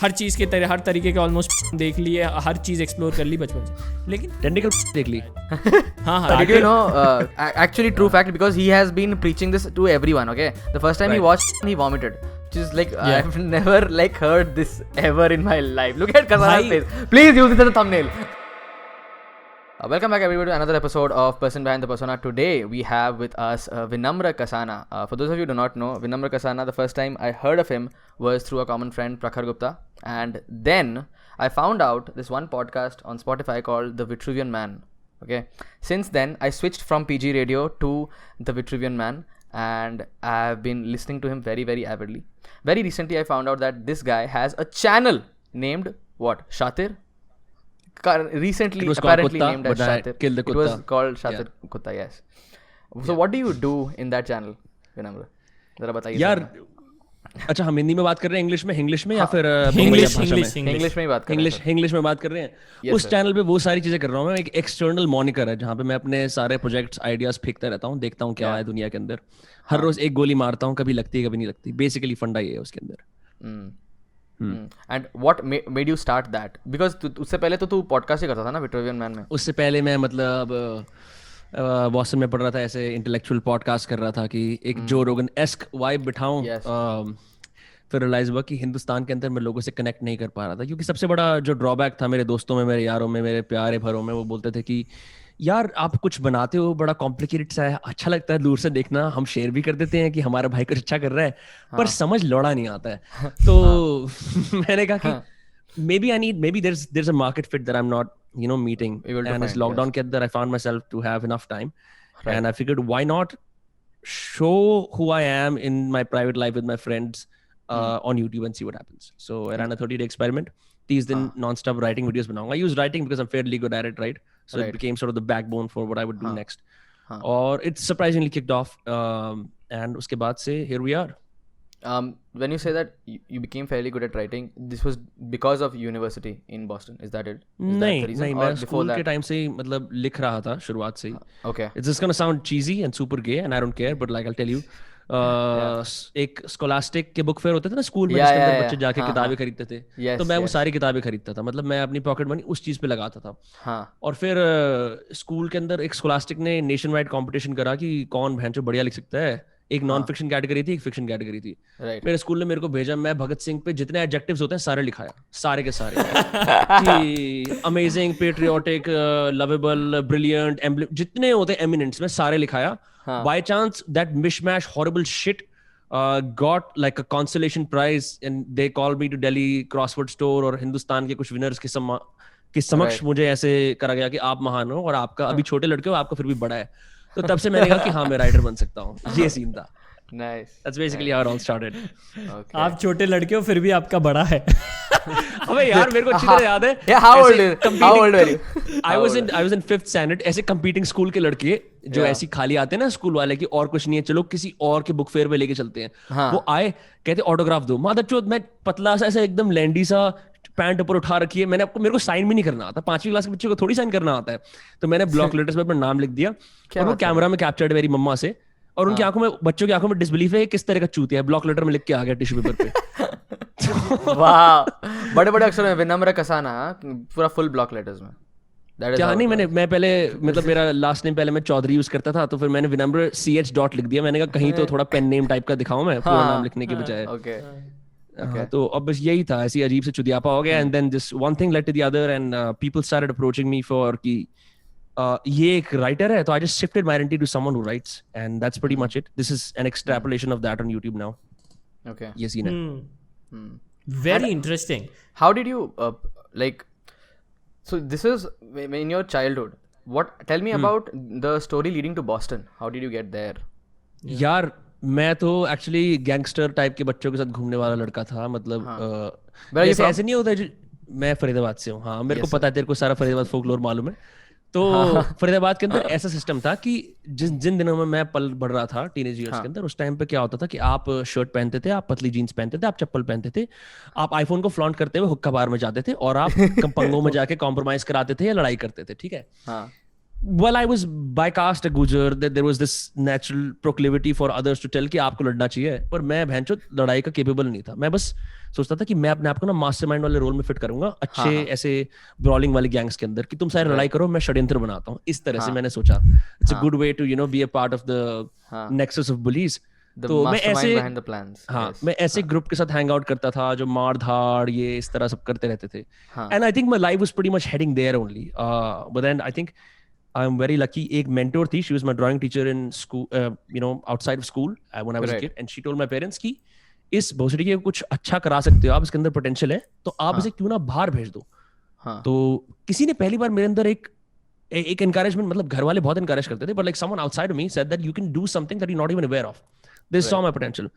हर चीज़ के हर तरीके के ऑलमोस्ट देख लिए, हर चीज़ एक्सप्लोर कर ली बचपन से, लेकिन टेक्निकल देख ली। हाँ हाँ Did you know, actually true fact, because he has been preaching this to everyone, okay? The first time he watched, he vomited. Which is like, I've never like heard this ever in my life. Look at Kasana's face. Please use it as a thumbnail. Welcome back everybody to another episode of Person Behind the Persona. Today we have with us Vinamra Kasana. For those of you who do not know, Vinamra Kasana, the first time I heard of him was through a common friend, Prakhar Gupta. And then I found out this one podcast on Spotify called The Vitruvian Man. Okay. Since then, I switched from PG Radio to The Vitruvian Man. And I've been listening to him very, very avidly. Very recently, I found out that this guy has a channel named what? Shatir? Recently, apparently named as Shatir. It was called Shatir Kutta, yes. So, what do you do in that channel, Vinamra? जरा बताइए यार। अच्छा, हम हिंदी में बात कर रहे हैं, इंग्लिश में या फिर इंग्लिश में ही बात कर रहे हैं। इंग्लिश में बात कर रहे हैं। उस चैनल पे वो सारी चीजें कर रहा हूँ मैं। एक एक्सटर्नल मॉनिटर है जहाँ पे मैं अपने सारे प्रोजेक्ट्स आइडियाज फेंकता रहता हूँ, देखता हूँ क्या है दुनिया के अंदर। हर रोज एक गोली मारता हूँ, कभी लगती है कभी नहीं लगती। बेसिकली फंडा ये है उसके अंदर। And what made you start that? Because उससे पहले तो तू पॉडकास्ट ही करता था ना विट्रुवियन मैन में। उससे पहले मैं मतलब बॉस्टन में पढ़ रहा था, ऐसे इंटेलेक्चुअल पॉडकास्ट कर रहा था कि एक जो रोगन एस्क वाइब बिठाऊं। फिर रियलाइज हुआ कि हिंदुस्तान के अंदर मैं लोगों से कनेक्ट नहीं कर पा रहा था, क्योंकि सबसे बड़ा जो ड्रॉबैक था मेरे दोस्तों में, मेरे यारों में, मेरे प्यारे भरों में, वो बोलते थे कि यार आप कुछ बनाते हो बड़ा कॉम्प्लिकेटेड सा है, अच्छा लगता है दूर से देखना, हम शेयर भी कर देते हैं कि हमारा भाई कुछ अच्छा कर रहा है, पर समझ लौड़ा नहीं आता है। तो मैंने कहा कि maybe there's a market fit that I'm not meeting, and इस लॉकडाउन के अंदर I found myself to have enough time, and I figured why not show who I am in my private life with my friends on YouTube and see what happens. So I ran a 30-day experiment. 30 दिन non-stop writing videos बनाऊंगा. I use writing because I'm fairly good at it, right? So it became sort of the backbone for what I would do next. और it's surprisingly kicked off, and उसके बाद से here we are. When you say that you became fairly good at writing, this was because of university in Boston, is that it? नहीं, मैं school के time से ही मतलब लिख रहा था शुरुआत से ही. Okay. It's just gonna sound cheesy and super gay, and I don't care, but like I'll tell you. एक स्कोलास्टिक के बुक फेयर होते थे ना स्कूल में, जिसके अंदर बच्चे जाके किताबें खरीदते थे, तो मैं वो सारी किताबें खरीदता था। मतलब मैं अपनी पॉकेट मनी उस चीज पे लगाता था। और फिर स्कूल के अंदर एक स्कोलास्टिक ने नेशन वाइड कॉम्पिटिशन करा कि कौन भैंचो बढ़िया लिख सकता है। एक नॉन फिक्शन कैटेगरी थी, एक फिक्शन कैटेगरी थी। मेरे स्कूल ने मेरे को भेजा, मैं भगत सिंह पे जितने एडजेक्टिव्स होते हैं सारे लिखाया, सारे के सारे कि अमेजिंग, पेट्रियोटिक, लवेबल, ब्रिलियंट, जितने होते हैं एमिनेंट्स में सारे लिखाया। By chance, that mishmash horrible shit got like a consolation prize, and they called me to Delhi Crossword Store और हिंदुस्तान के कुछ विनर्स के समक्ष मुझे ऐसे करा गया कि आप महान हो और आपका अभी छोटे लड़के हो, आपका फिर भी बड़ा है। तो तब से मैंने कहा कि हाँ मैं राइटर बन सकता हूँ। ये सीन था। Nice. That's basically how it all started. Okay. आप छोटे लड़के हो फिर भी आपका बड़ा है। अबे यार मेरे को अच्छी तरह याद है। Yeah, how old were you? I was in 5th standard. ऐसे competing स्कूल के लड़के जो ऐसी खाली आते हैं ना स्कूल वाले की और कुछ नहीं है, चलो किसी और के बुक फेयर पे लेके चलते हैं। वो आए, कहते ऑटोग्राफ दो। मादरचोद, मैं पतला सा ऐसा एकदम लैंडी सा पैंट ऊपर उठा रखी है, मेरे को साइन भी नहीं करना आता। 5वीं क्लास के बच्चे को थोड़ी साइन करना आता है। तो मैंने ब्लॉक लेटर्स पे अपना नाम लिख दिया और वो कैमरा में कैप्चर्ड मेरी मम्मा से, और उनकी आंखों में, बच्चों की आंखों में डिसबिलीफ है किस तरह का चूतिया है। ब्लॉक लेटर में लिख के आ गया टिश्यू पेपर पे। वाह, बड़े बड़े अक्षरों में विनम्र कसाना, पूरा फुल ब्लॉक लेटर्स में। क्या नहीं, मैं पहले मतलब मेरा लास्ट नेम पहले मैं चौधरी यूज करता था, तो फिर मैंने विनम्र CH डॉट लिख दिया। मैंने कहा कहीं तो थोड़ा पेन नेम टाइप का दिखाऊं मैं, पूरा नाम लिखने के बजाय। तो अब बस यही था, ऐसी अजीब से चुदियापा हो गया। And then this one thing led to the other, and people started approaching me for कि ये एक राइटर है, तो I just shifted my identity to someone who writes, and that's pretty much it. This is an extrapolation of that on YouTube now. Okay, ये scene है। Very interesting. How did you like, so this is in your childhood. Tell me about the story leading to Boston. How did you get there? यार मैं तो actually gangster type के बच्चों के साथ घूमने वाला लड़का था। मतलब जैसे ऐसे नहीं होता मैं फरीदाबाद से हूँ। हाँ, मेरे को पता है, तेरे को सारा फरीदाबाद फोकलोर मालूम है। तो फरीदाबाद के अंदर ऐसा सिस्टम था कि जिन दिनों में मैं पल बढ़ रहा था टीनेज ईयर्स के अंदर, उस टाइम पे क्या होता था कि आप शर्ट पहनते थे, आप पतली जीन्स पहनते थे, आप चप्पल पहनते थे, आप आईफोन को फ्लॉन्ट करते हुए हुक्का बार में जाते थे, और आप पंगों में जाके कॉम्प्रोमाइज कराते थे या लड़ाई करते थे। ठीक है। Well, I was by caste a Gujar, that there was this natural proclivity for others to tell कि आपको लड़ना चाहिए, पर मैं भैंचो लड़ाई का केपेबल नहीं था. मैं बस सोचता था कि मैं अपने आप को ना मास्टरमाइंड वाले रोल में फिट करूंगा, अच्छे ऐसे ब्रॉलिंग वाले गैंग्स के अंदर, कि तुम सारे लड़ाई करो, मैं षड्यंत्र बनाता हूँ. इस तरह से मैंने सोचा. It's a good way to be a part of the nexus of bullies. तो मैं ऐसे मैं ऐसे ग्रुप के साथ हैंग आउट करता था जो मार धाड़ ये इस तरह सब करते रहते थे. And I think my life was pretty much heading there only. But then I think I am very lucky. एक मेंटोर थी, she was my drawing teacher in school, outside of school when I was a kid, and she told my parents कि इस भोसड़ी के कुछ अच्छा करा सकते हो आप, इसके अंदर पोटेंशियल है, तो आप इसे क्यों ना बाहर भेज दो. तो किसी ने पहली बार मेरे अंदर एक एनकरेजमेंट, मतलब घर वाले बहुत एनकरेज करते थे, but like someone outside of me said that you can do something that you not even aware of. They saw my potential.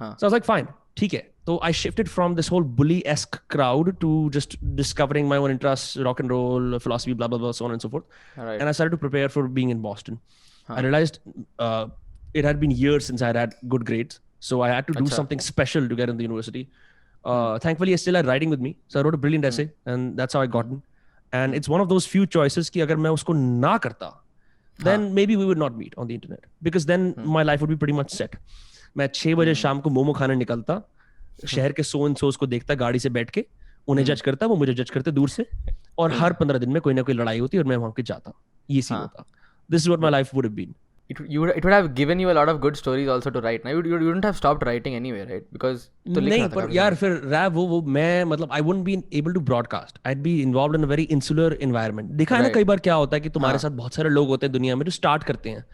So I was like, fine, ठीक है. So I shifted from this whole bully-esque crowd to just discovering my own interests, rock and roll, philosophy, blah, blah, blah, so on and so forth. And I started to prepare for being in Boston. I realized it had been years since I had had good grades. So I had to do something special to get in the university. Thankfully, I still had writing with me. So I wrote a brilliant essay, and that's how I got in. And it's one of those few choices कि अगर मैं उसको ना करता, then maybe we would not meet on the internet, because then my life would be pretty much set. मैं 6 बजे शाम को मोमो खाने निकलता, शहर के सो एंड सोस को देखता गाड़ी से बैठ के, उन्हें जज करता, वो मुझे जज करते दूर से, और हर 15 दिन में कोई ना कोई लड़ाई होती और मैं वहां के जाता. ये सीन होता. This is what my life would have been. It would have given you a lot of good stories also to write. Now you wouldn't have stopped writing anyway, right? Because नहीं, पर यार फिर rap वो मैं मतलब I wouldn't be able to broadcast. I'd be involved in a very insular environment. देखा है ना कई बार क्या होता है कि तुम्हारे साथ बहुत सारे लोग होते हैं दुनिया में जो स्टार्ट करते हैं.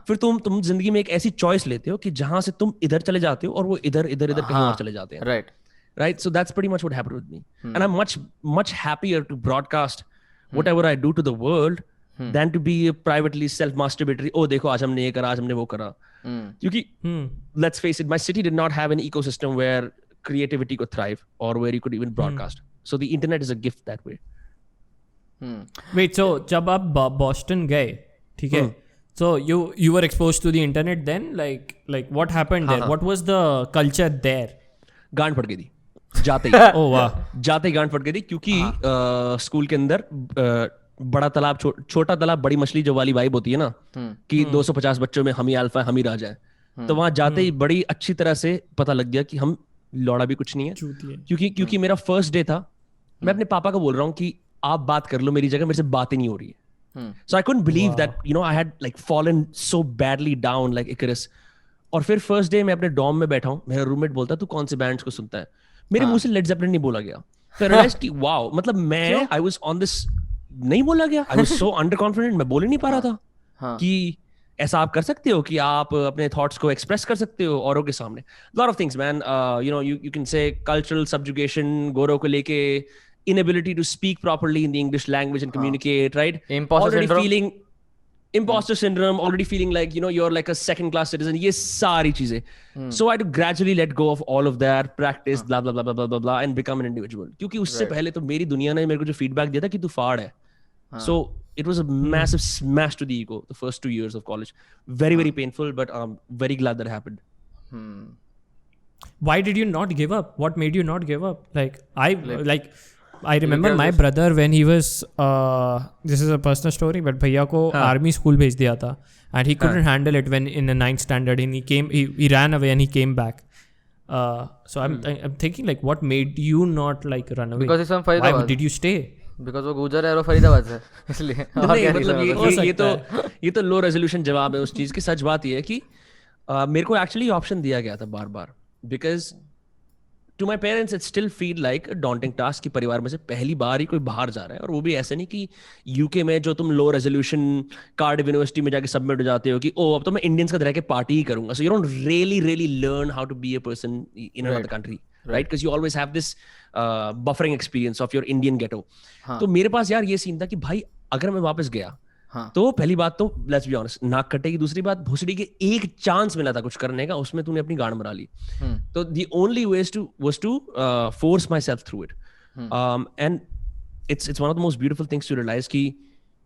फिर तुम जिंदगी में एक ऐसी चॉइस लेते हो कि जहां से तुम इधर चले जाते हो और वो इधर कहीं और चले जाते हैं. Right. So that's pretty much what happened with me. And I'm much happier to broadcast whatever I do to the world than to be privately self-masturbatory. Oh, देखो आज हमने ये करा, आज हमने वो करा. क्योंकि let's face it, my city did not have an ecosystem where creativity could thrive or where you could even broadcast. So the internet is a gift that way. Wait, so जब आप Boston गए, ठीक है? So you were exposed to the internet then, like what happened there? What was the culture there? गांड फट गई थी जाते ही. Oh वाह. जाते ही गांड फट गई थी क्योंकि स्कूल के अंदर बड़ा तालाब छोटा तालाब बड़ी मछली जो वाली वाइब होती है ना, कि 250 बच्चों में हम ही अल्फा हम ही राजा है. तो वहां जाते ही बड़ी अच्छी तरह से पता लग गया कि हम लौड़ा भी कुछ नहीं है. क्योंकि मेरा फर्स्ट डे था. मैं अपने पापा को बोल रहा हूँ कि आप बात कर लो मेरी जगह, मेरे से बात ही नहीं हो रही है. So I couldn't believe that I had like fallen so badly down like Icarus. और फिर फर्स्ट डे मैं अपने डॉर्म में बैठा हूँ, मेरा रूममेट बोलता तू कौन से बैंड्स को सुनता है. मेरे मुंह से लेड ज़ेपेलिन नहीं बोला गया. तो रियलाइज कि वाओ, मतलब मैं आई वाज ऑन दिस, नहीं बोला गया. I was so under confident, मैं बोल ही नहीं पा रहा था कि ऐसा आप कर सकते हो कि आप अपने थॉट्स को एक्सप्रेस कर सकते हो औरों के सामने. Lot of things man, you can say cultural subjugation, गोरों को लेके inability to speak properly in the English language and communicate, right? Imposter syndrome, already feeling like you're like a second class citizen. ये सारी चीजें. So I had to gradually let go of all of that, practice blah blah blah blah blah blah and become an individual. क्योंकि उससे पहले तो मेरी दुनिया ने मेरे को जो feedback दिया था कि तू फाड़ है. So it was a massive smash to the ego the first 2 years of college. Very painful, but very glad that happened. Why did you not give up? What made you not give up? I remember my brother when he was this is a personal story, but भैया को army school भेज दिया था and he couldn't handle it when in the 9th standard and he ran away and he came back. So I'm thinking like what made you not like run away? Because it's from Faridabad. Why did you stay? Because वो गुजर है और फरीदाबाद से, इसलिए. नहीं मतलब ये तो लो रेजोल्यूशन जवाब है उस चीज की. सच बात ये है कि मेरे को एक्चुअली ऑप्शन दिया गया था bar because to my parents it still feel like daunting task कि परिवार में से पहली बार ही कोई बाहर जा रहा है. और वो भी ऐसे नहीं कि यूके में जो तुम लो रेजोल्यूशन कार्डिफ यूनिवर्सिटी में जाके सबमिट हो जाते हो कि ओ अब तो मैं इंडियंस का रह के पार्टी ही करूंगा. So you don't really learn how to be a person in another country, right? Because you always have this buffering experience of your Indian ghetto. तो मेरे पास यार ये सीन था कि भाई अगर मैं वापस गया तो पहली बात तो लेट्स बी ऑनेस्ट नाक कटेगी. दूसरी बात भोसड़ी के एक चांस मिला था कुछ करने का, उसमें तूने अपनी गांड मरा ली. तो the only way was to force myself through it. And it's one of the most beautiful things to realize कि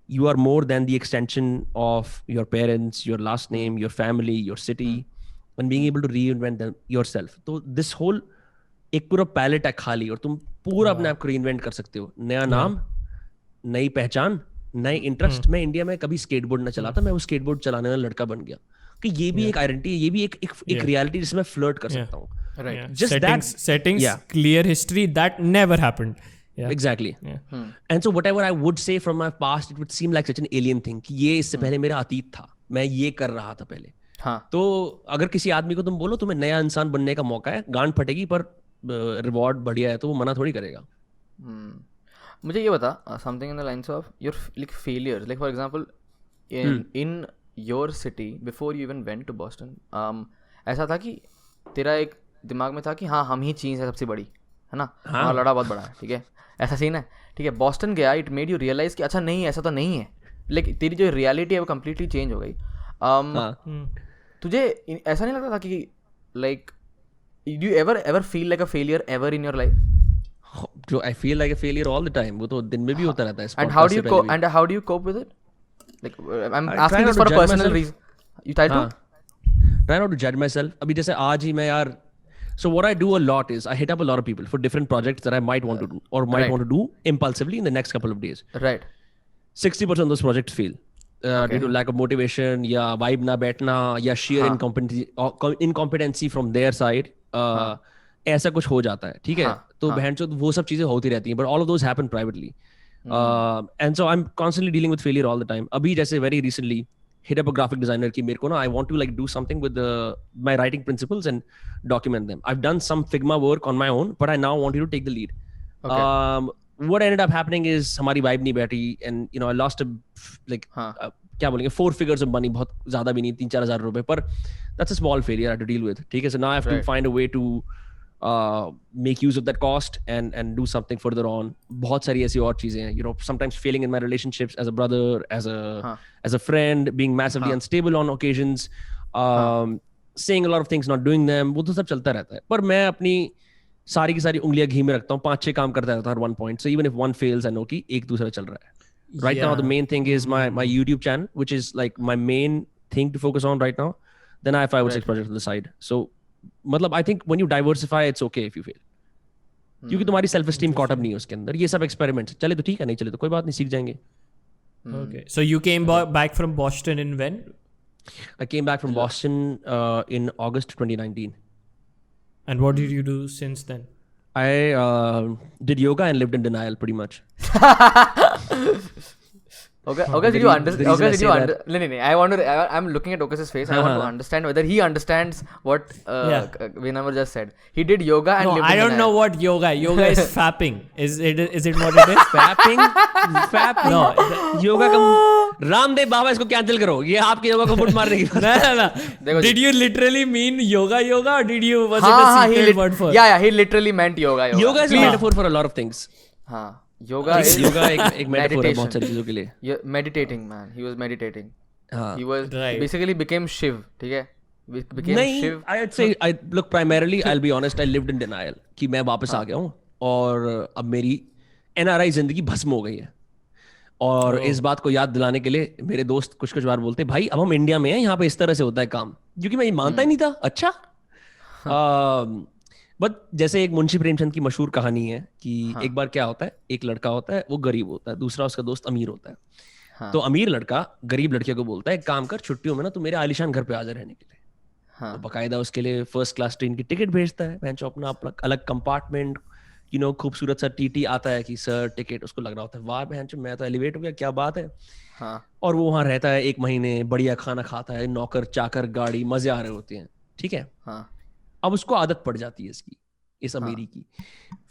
you are more than the extension of your parents, your last name, your family, your city, and being able to reinvent yourself. तो this whole एक पूरा palette है खाली और तुम पूरा अपने आप को reinvent कर सकते हो. नया नाम, नई पहचान, नए इंटरेस्ट, मैं इंडिया में कभी स्केटबोर्ड ना चलाता, मैं वो स्केटबोर्ड चलाने वाला लड़का बन गया कि ये भी एक आइडेंटिटी है, ये भी एक रियलिटी जिसमें फ्लर्ट कर सकता हूँ. Right. Just settings, clear history that never happened. Exactly. And so whatever I would say from my past, it would seem like such an alien thing कि ये इससे पहले मेरा अतीत था, मैं ये कर रहा था पहले. तो अगर किसी आदमी को तुम बोलो तुम्हें नया इंसान बनने का मौका है, गांड फटेगी पर रिवॉर्ड बढ़िया है, तो वो मना थोड़ी करेगा. मुझे ये बता, something in the lines of your like failures, like for example in your city before you even went to Boston, ऐसा था कि तेरा एक दिमाग में था कि हाँ हम ही चीज़ है सबसे बड़ी, है ना, हमारा लड़ा बहुत बड़ा है, ठीक है, ऐसा सीन है, ठीक है. बॉस्टन गया, इट मेड यू रियलाइज कि अच्छा नहीं ऐसा तो नहीं है, लेकिन तेरी जो रियलिटी है वो कम्प्लीटली चेंज हो गई. तुझे ऐसा नहीं लगता था कि like do you ever feel like a failure ever in your life? जो I feel like a failure all the time, वो तो दिन में भी होता रहता है. And how do you cope with it? Like I'm asking this for a personal reason. You try to? Try not to judge myself. अभी जैसे आज ही मैं यार, so what I do a lot is I hit up a lot of people for different projects that I might want to do or might want to do impulsively in the next couple of days. Right. 60% of those projects fail due to lack of motivation या vibe ना बैठना या sheer incompetency from their side. ऐसा कुछ हो जाता है, ठीक है. तो बहनचोद वो सब चीजें होती रहती हैं, but all of those happen privately. And so I'm constantly dealing with failure all the time. अभी जैसे very recently hit up a graphic designer कि मेरे को ना I want to like do something with my writing principles and document them. I've done some Figma work on my own, but I now want you to take the lead. Okay. What ended up happening is हमारी vibe नहीं बैठी, and you know I lost क्या बोलेंगे 4 figures of money, बहुत ज़्यादा भी नहीं, 3-4 हज़ार रुपए, पर that's a small failure I had to deal with, ठीक है. So now I have to find a way to make use of that cost and do something further on. बहुत सारी ऐसी और चीजें हैं, you know, sometimes failing in my relationships as a brother, as a friend, being massively unstable on occasions, saying a lot of things, not doing them, वो तो सब चलता रहता है. पर मैं अपनी सारी की सारी उंगलियां घी में रखता हूँ, 5-6 काम करता रहता हूँ at one point. So even if one fails, I know कि एक दूसरा चल रहा है. Right now the main thing is my YouTube channel, which is like my main thing to focus on right now. Then I have 5 or 6 projects on the side. So मतलब I think when you diversify, it's okay if you fail. क्योंकि तुम्हारी self esteem caught up नहीं है उसके अंदर. ये सब experiment चले तो ठीक है, नहीं चले तो कोई बात नहीं, सीख जाएंगे. Okay, so you came back from Boston in when? I came back from Boston in August 2019. And what did you do since then? I did yoga and lived in denial pretty much. Okay, did you understand? No. I want to. I'm looking at Okas's face. I want to understand whether he understands what Vinamr just said. He did yoga and lived in I don't know what yoga. Yoga is fapping. Is it what it is? Fapping. No. Yoga का रामदेव बाबा इसको cancel करो. ये आपके योगा को foot मारने की बात. No. Did you literally mean yoga, or did you was it a secret word for? Yeah. He literally meant yoga. Yoga is a metaphor for a lot of things. हाँ. Yoga एक metaphor है बहुत सारी चीजों के लिए. Meditating, man. He was meditating. He was basically became Shiv. ठीक है? Became Shiv. I'd say look, primarily I'll be honest, I lived in denial कि मैं वापस आ गया हूँ और अब मेरी NRI जिंदगी भस्म हो गई है. और इस बात को याद दिलाने के लिए मेरे दोस्त कुछ बार बोलते हैं भाई अब हम इंडिया में हैं, यहाँ पे इस तरह से होता है काम, क्योंकि मैं ये मानता ही नहीं था. अच्छा. बट जैसे एक मुंशी प्रेमचंद की मशहूर कहानी है कि एक बार क्या होता है, एक लड़का होता है वो गरीब होता है, दूसरा उसका दोस्त अमीर होता है. तो अमीर लड़का गरीब लड़के को बोलता है काम कर छुट्टियों में ना तू मेरे आलिशान घर पे आ जा रहने के लिए. तो बकायदा उसके लिए फर्स्ट क्लास ट्रेन की टिकट भेजता है, अपना अलग कंपार्टमेंट, यू नो, खूबसूरत सा टीटी आता है कि सर टिकट. उसको लग रहा होता है वाह बहनचोद मैं तो एलिवेट हो गया, क्या बात है. और वो वहां रहता है 1 महीने, बढ़िया खाना खाता है, नौकर चाकर गाड़ी, मजे आ रहे होते हैं, ठीक है. अब उसको आदत पड़ जाती है इसकी, इस अमीरी की.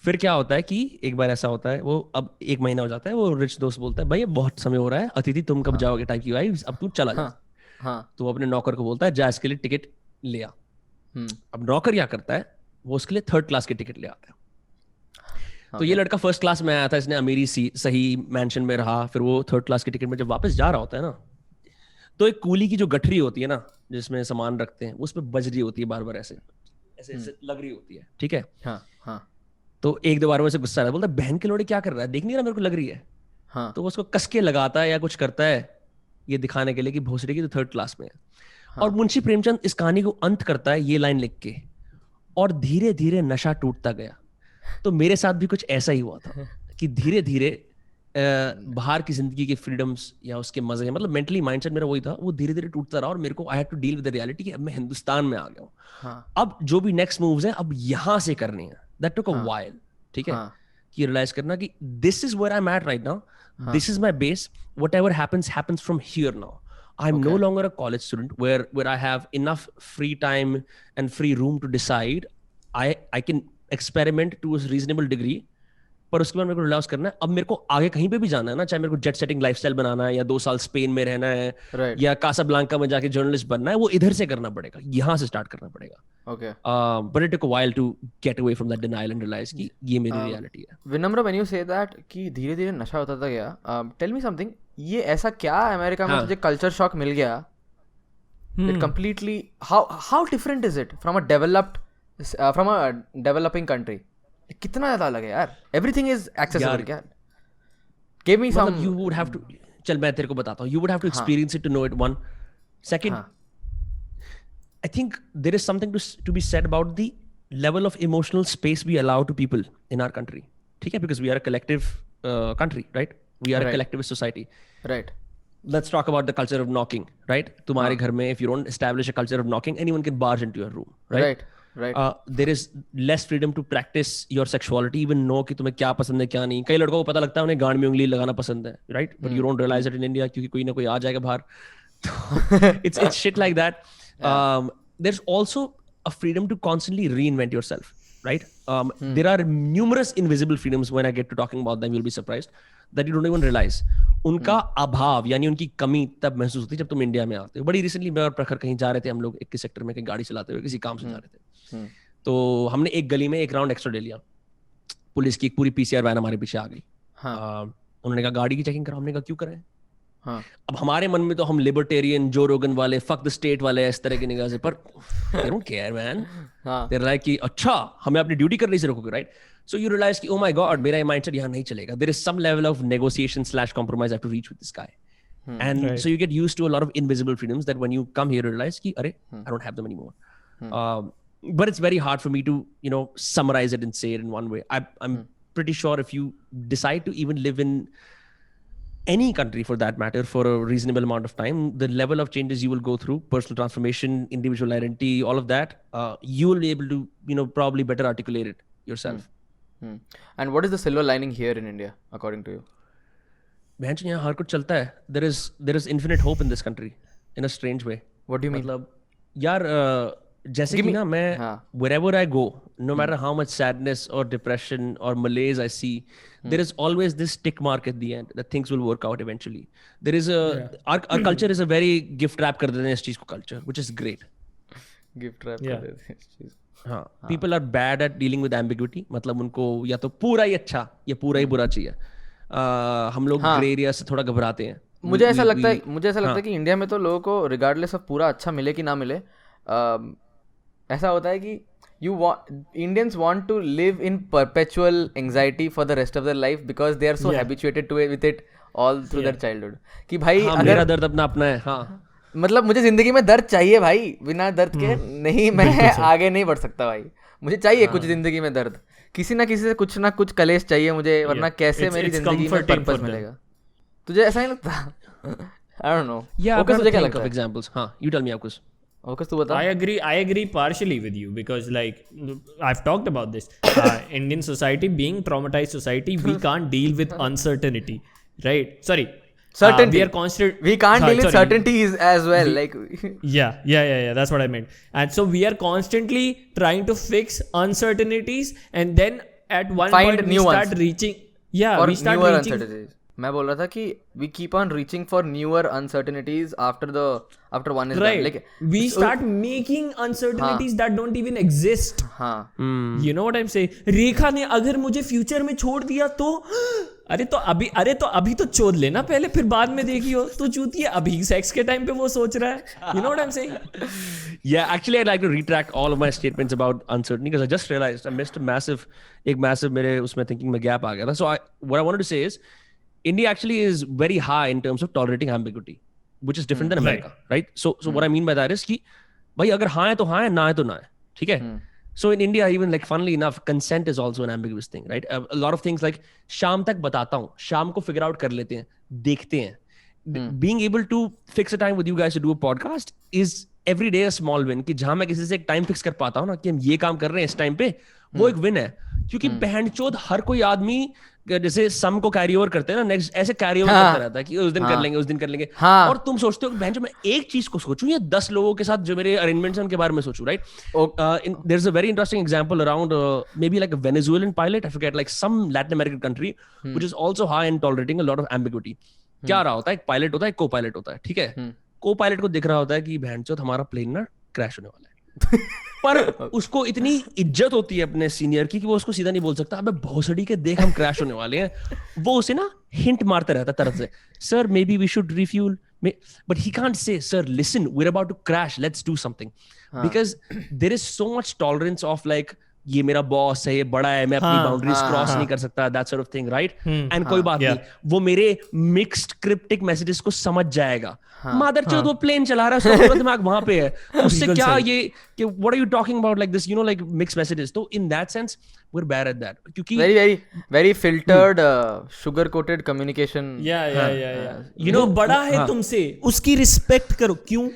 फिर क्या होता है कि एक बार ऐसा होता है, वो अब 1 महीना हो जाता है, वो रिच दोस्त बोलता है भाई अब बहुत समय हो रहा है, अतिथि तुम कब जाओगे टाइप की वाइब्स, अब तू चला जा. तो वो अपने नौकर को बोलता है जा इसके लिए टिकट ले आ. अब नौकर क्या करता है, वो उसके लिए 3rd क्लास की टिकट ले आता है. तो ये लड़का 1st क्लास में आया था, इसने अमीरी सही मैंशन में रहा, फिर वो 3rd क्लास की टिकट में जब वापस जा रहा होता है ना, तो एक कूली की जो गठरी होती है ना जिसमें सामान रखते हैं, उस पर बज रही होती है बार बार, ऐसे लग रही होती है, ठीक है. तो 1-2 बार में से गुस्सा आ रहा है, बोलता है बहन के लोड़े क्या कर रहा है, देख नहीं रहा मेरे को लग रही है. तो वो उसको कस के लगाता है या कुछ करता है ये दिखाने के लिए कि भोसड़ी की तो 3rd क्लास में है. और मुंशी प्रेमचंद इस कहानी को अंत करता है ये लाइन लिख के, और धीरे धीरे नशा टूटता गया. तो मेरे साथ भी कुछ ऐसा ही हुआ था कि धीरे धीरे बाहर की जिंदगी के फ्रीडम्स या उसके मजे, मतलब मेंटली माइंडसेट मेरा वही था, वो धीरे धीरे टूटता रहा और मेरे को I had to deal with the reality कि अब मैं हिंदुस्तान में आ गया हूँ. अब जो भी नेक्स्ट मूव्स हैं अब यहाँ से करने हैं. That took a while. ठीक है, कि रियलाइज करना कि this is where I am at right now, this is my base, whatever happens from here now. I'm no longer a college student where I have enough free time and free room to decide. I can experiment to a reasonable degree. पर उसके बाद मेरे को relax करना है. अब मेरे को आगे कहीं पे भी जाना है ना, चाहे मेरे को जेट सेटिंग लाइफस्टाइल बनाना है या 2 साल स्पेन में रहना है या कासाब्लांका में जाके जर्नलिस्ट बनना है, वो इधर से करना पड़ेगा, यहाँ से स्टार्ट करना पड़ेगा. Okay. But it took a while to get away from that denial and realize कि ये मेरी reality है. विनम्र, when you say that कि धीरे धीरे नशा होता था क्या, tell me something, ये ऐसा क्या अमेरिका में तुझे कल्चर शॉक मिल गया? It completely, how different is it from a developing country? कितना ज़्यादा अलग है यार. Everything is accessible क्या? Give me some. You would have to, चल मैं तेरे को बताता हूँ. You would have to experience it to know it. One, second. I think there is something to be said about the level of emotional space we allow to people in our country. ठीक है, because we are a collective country, right? We are a collectivist society. Right. Let's talk about the culture of knocking, right? तुम्हारे घर में if you don't establish a culture of knocking, anyone can barge into your room, right? Right. There is less freedom to practice your sexuality, even know कि तुम्हें क्या पसंद है क्या नहीं. कई लड़कों को पता लगता है उन्हें गांड में उंगली लगाना पसंद है, right? But you don't realize it in India क्योंकि कोई ना कोई आ जाएगा बाहर. It's shit like that. There's also a freedom to constantly reinvent yourself, right? There are numerous invisible freedoms. When I get to talking about them, you'll be surprised that you don't even realize. उनका अभाव यानी उनकी कमी तब महसूस होती है जब तुम इंडिया में आते हो. बड़ी रिसेंटली मैं और प्रखर कहीं जा रहे थे, हम लोग 21 सेक्टर में कहीं गाड़ी चलाते हुए किसी काम से जा रहे थे. तो हमने एक गली में एक राउंड एक्स्ट्रा ले लिया. पुलिस की एक पूरी PCR वैन हमारे पीछे आ गई. उन्होंने कहा गाड़ी की चेकिंग करो. हमने कहा क्यों करें? अब हमारे मन में तो हम लिबर्टेरियन, जो रोगन वाले, फक द स्टेट वाले इस तरह की निगाह से, पर they don't care man. They're like कि अच्छा हमें अपनी ड्यूटी करने से रोकोगे, right? So you realize कि oh my god, मेरा माइंडसेट यहाँ नहीं चलेगा. There is some level of negotiation/compromise I have to reach with this guy. And so you get used to a lot of invisible freedoms that when you come here you realize कि अरे I don't have them anymore. But it's very hard for me to summarize it and say it in one way. I'm pretty sure if you decide to even live in any country for that matter for a reasonable amount of time, the level of changes you will go through, personal transformation, individual identity, all of that, you will be able to probably better articulate it yourself. And what is the silver lining here in India according to you? बहन यहाँ हर कुछ चलता है. there is infinite hope in this country in a strange way. What do you mean? मतलब यार जैसे कि ना मैं wherever I go, no matter how much sadness or depression or malaise I see, there is always this tick mark at the end that things will work out eventually. There is our culture is a very gift wrap कर देते हैं इस चीज को culture, which is great. Gift wrap कर देते हैं इस चीज. हाँ, people are bad at dealing with ambiguity. मतलब उनको या तो पूरा ही अच्छा या पूरा ही बुरा चाहिए. हम लोग ग्रे एरिया से थोड़ा घबराते हैं. मुझे ऐसा लगता है कि इंडिया में तो लोगों को रिगार्डलेस ऑफ पूरा अच्छा मिले कि ना मिले, ऐसा होता है कि Indians want to live in perpetual anxiety for the rest of their life because they are so habituated to it with it all through their childhood. कि भाई अगर मेरा दर्द अपना है. हाँ, मतलब मुझे जिंदगी में दर्द चाहिए भाई, बिना दर्द के नहीं मैं आगे नहीं बढ़ सकता भाई. मुझे चाहिए कुछ जिंदगी में दर्द, किसी ना किसी से कुछ ना कुछ कलेश चाहिए मुझे, वरना कैसे मेरी जिंदगी में पर्पस मिलेगा? तुझे ऐसा नहीं लगता? I don't know. तुझे क्या लगता है? Examples. हाँ, you tell me आपकुछ. I agree partially with you because like I've talked about this. Indian society being traumatized society, we can't deal with uncertainty, right? Certainty. We can't deal with certainties as well. Yeah. That's what I meant. And so we are constantly trying to fix uncertainties, and then at one point we start reaching. Yeah, we start reaching. Uncertainties. मैं बोल रहा था कि we keep on reaching for newer uncertainties after one is right. done. Like we start making uncertainties that don't even exist. You know what I'm saying? रेखा ने अगर मुझे future में छोड़ दिया तो अरे तो अभी तो चोद लेना पहले, फिर बाद में देखियो. तो चूती है अभी सेक्स के टाइम पे वो सोच रहा है. You know what I'm saying? Yeah, actually I'd like to retract all of my statements about uncertainty because I just realized I missed a massive मेरे उसमें thinking में gap आ गया था. So what I wanted to say is India actually is very high in terms of tolerating ambiguity, which is different than America, right? So what I mean by that is कि भाई अगर हाँ है तो हाँ है, ना है तो ना है, ठीक है? So in India, even like funnily enough, consent is also an ambiguous thing, right? A lot of things like शाम तक बताता हूँ, शाम को figure out कर लेते हैं, देखते हैं. Being able to fix a time with you guys to do a podcast is every day a small win. कि जहाँ मैं किसी से एक time fix कर पाता हूँ ना कि हम ये काम कर रहे हैं इस time पे, वो एक win है. क्योंकि बहनचोद हर कोई आदमी जैसे सम को कैरी ओवर करते हैं ना, नेक्स्ट ऐसे कैरी ओवर करता रहता है कि उस दिन कर लेंगे. और तुम सोचते हो कि बहनचोद मैं एक चीज को सोचूं या 10 लोगों के साथ जो मेरे अरेंजमेंट्स हैं उनके बारे में सोचूं, right? There is a very interesting example around may be like a Venezuelan pilot, I forget, like some Latin American country which is also high in tolerating a lot of ambiguity. क्या रहा होता है, एक pilot होता है, एक को pilot होता है, ठीक है? को पायलट को दिख रहा होता है कि बहनचोद हमारा प्लेन ना क्रैश होने वाला है. पर उसको इतनी इज्जत होती है अपने सीनियर की कि वो उसको सीधा नहीं बोल सकता, अबे भोसड़ी के देख हम क्रैश होने वाले हैं. वो उसे ना हिंट मारता रहता तरफ से, sir may be we should refuel, but he can't say sir listen we are about to crash, let's do something, because there is so much tolerance of like ये मेरा बॉस है, ये बड़ा है, मैं अपनी बाउंड्रीज क्रॉस नहीं कर सकता, that sort of thing, right? And कोई बात नहीं, वो मेरे मिक्स्ड क्रिप्टिक मैसेजेस को समझ जाएगा. मादरचोद वो प्लेन चला रहा है, उसका पूरा दिमाग वहां पे है, उससे क्या ये कि what are you talking about like this, you know, like mixed messages. तो in that sense we are bad at that, क्योंकि very filtered sugar coated communication. You know बड़ा है तुमसे, उसकी रिस्पेक्ट करो. क्यों?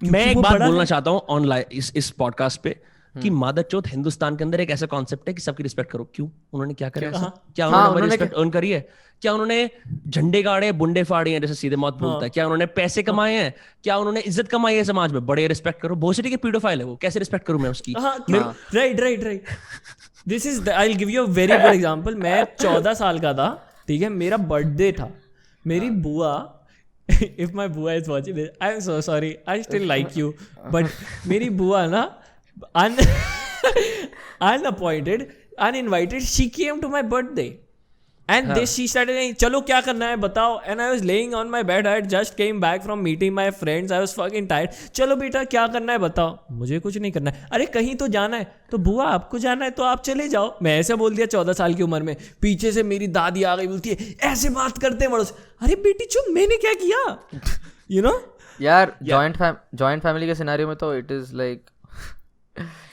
मैं एक बात बोलना चाहता हूँ ऑनलाइन इस पॉडकास्ट पे कि मादरचोद हिंदुस्तान के अंदर एक ऐसा कॉन्सेप्ट है कि सबकी रिस्पेक्ट करो. क्यों? उन्होंने क्या करा? क्या उन्होंने हमारी रिस्पेक्ट अर्न करी है? क्या उन्होंने झंडे गाड़े, बुंडे फाड़े हैं, जैसे सीधे मौत बोलता है? क्या उन्होंने पैसे कमाए हैं? क्या उन्होंने इज्जत कमाई है समाज में? बड़े रिस्पेक्ट करो. भोसड़ी के पीडोफाइल है वो, कैसे रिस्पेक्ट करूं मैं उसकी? Right. This is, I will give you a very good example. मैं 14 साल का था, ठीक है, मेरा बर्थडे था. मेरी बुआ, if my बुआ is watching this, I'm so sorry, I still like you, but मेरी बुआ ना unappointed, uninvited, she came to my birthday and she started saying, चलो क्या करना है बताओ. And I was laying on my bed, I had just came back from meeting my friends, I was fucking tired. चलो बेटा क्या करना है बताओ. मुझे कुछ नहीं करना है. अरे कहीं तो जाना है. तो बुआ आपको जाना है तो आप चले जाओ. मैं ऐसे बोल दिया 14 साल की उम्र में. पीछे से मेरी दादी आ गई, बोलती है ऐसे बात करते हैं बड़ों से. अरे बेटी चुप, मैंने क्या किया? यू नो यार, जॉइंट फैमिली के सिनेरियो में तो इट इज लाइक,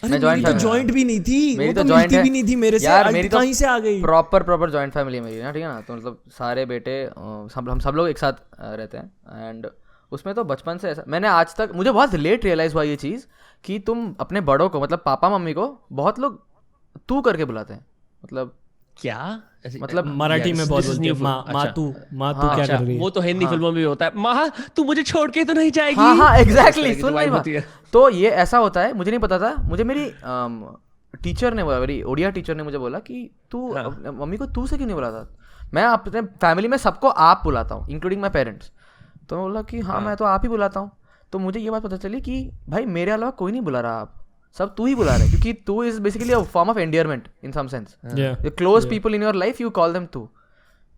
मैं जॉइंट भी नहीं थी, मेरी तो जॉइंट भी नहीं थी मेरे से. यार मेरी कहीं से आ गई. प्रॉपर जॉइंट फैमिली मेरी ना, ठीक है ना. तो मतलब सारे बेटे हम सब लोग एक साथ रहते हैं. एंड उसमें तो बचपन से ऐसा, मैंने आज तक, मुझे बहुत लेट रियलाइज हुआ ये चीज़ कि तुम अपने बड़ों को, मतलब पापा मम्मी को, बहुत लोग तू करके बुलाते हैं. मतलब क्या, मतलब मराठी में बहुत बोलते हैं माँ तू क्या कर रही है. वो तो हिंदी फिल्मों में भी होता है, माँ तू मुझे छोड़ के तो नहीं जाएगी. हाँ एग्जैक्टली. सुन मेरी बात. तो ये ऐसा होता है, मुझे नहीं पता था. मुझे मेरी टीचर ने बोला, मेरी ओडिया टीचर ने मुझे बोला कि तू मम्मी को तू से क्यों नहीं बुलाता. मैं अपने फैमिली में सबको आप बुलाता हूँ, इंक्लूडिंग माई पेरेंट्स. तो बोला कि हाँ मैं तो आप ही बुलाता हूँ. तो मुझे ये बात पता चली कि भाई मेरे अलावा कोई नहीं बुला रहा, आप सब तू ही बुला रहे, क्योंकि तू is basically a form of endearment in some sense. The close people in your life you call them तू.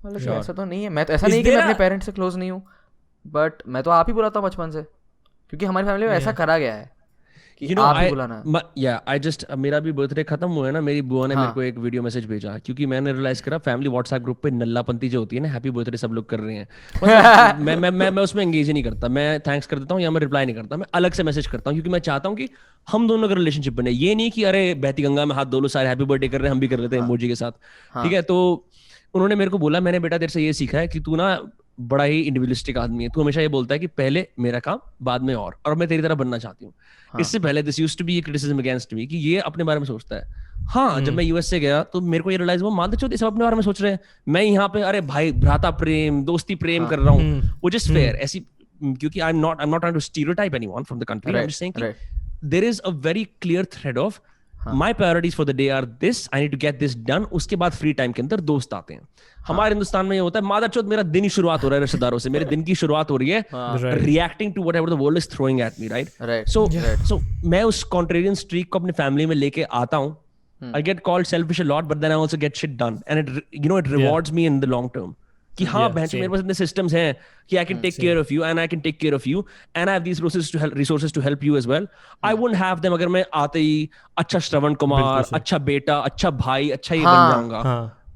मतलब ऐसा तो नहीं है, मैं तो ऐसा नहीं कि मैं अपने पेरेंट्स से क्लोज नहीं हूँ, बट मैं तो आप ही बुलाता हूँ बचपन से, क्योंकि हमारी फैमिली में ऐसा करा गया है कि आप ही बुलाना. आई जस्ट, मेरा भी बर्थडे खत्म हुआ है ना, मेरी बुआ ने मेरे को एक वीडियो मैसेज भेजा, क्योंकि मैंने रियलाइज करा फैमिली व्हाट्सएप ग्रुप पे नल्लापंती जो होती है ना, हैप्पी बर्थडे सब लोग कर रहे हैं, मैं उसमें एंगेज ही नहीं करता. मैं थैंक्स कर देता हूँ या मैं रिप्लाई नहीं करता, मैं अलग से मैसेज करता हूँ, क्योंकि मैं चाहता हूँ कि हम दोनों का रिलेशनशिप बने. ये नहीं कि अरे बहती गंगा में हाथ धो लो, सारे हैप्पी बर्थडे कर रहे हैं, हम भी कर लेते हैं इमोजी के साथ, ठीक है. तो उन्होंने मेरे को बोला, मैंने बेटा तेरे से ये सीखा है कि तू ना बड़ा ही इंडिविजुअलिस्टिक आदमी है, तू हमेशा ये बोलता है कि पहले मेरा काम बाद में, और मैं तेरी तरह बनना चाहती हूँ. इससे पहले this used to be criticism against me कि ये अपने बारे में सोचता है. हाँ, जब मैं यूएस से गया तो मेरे को ये रियलाइज हुआ, मादरचोद सब अपने बारे में सोच रहे हैं, मैं यहाँ पे अरे भाई भ्राता प्रेम, दोस्ती प्रेम कर रहा हूँ, which is fair. ऐसी, क्योंकि I'm not trying to stereotype anyone from the country. I'm just saying there is a very clear thread of my priorities for the day are this, I need to get this done. उसके बाद free time के अंदर दोस्त आते हैं. हमारे हिंदुस्तान में ये होता है, मादरचोद मेरा दिन ही शुरुआत हो रहा है रिश्तेदारों से, मेरे दिन की शुरुआत हो रही है reacting to whatever the world is throwing at me, right? So मैं उस कॉन्ट्रेरियन स्ट्रीक को अपनी फैमिली में लेके आता हूँ. I get called selfish a lot, but then I also get shit done, and it rewards me in the long term. कि हाँ बहन, मेरे पास इतने systems हैं कि I can take care of you and I can take care of you and I have these resources to help you as well. I wouldn't have them अगर मैं आते ही अच्छा श्रवण कुमार, अच्छा बेटा, अच्छा भाई, अच्छा ये बन जाऊंगा.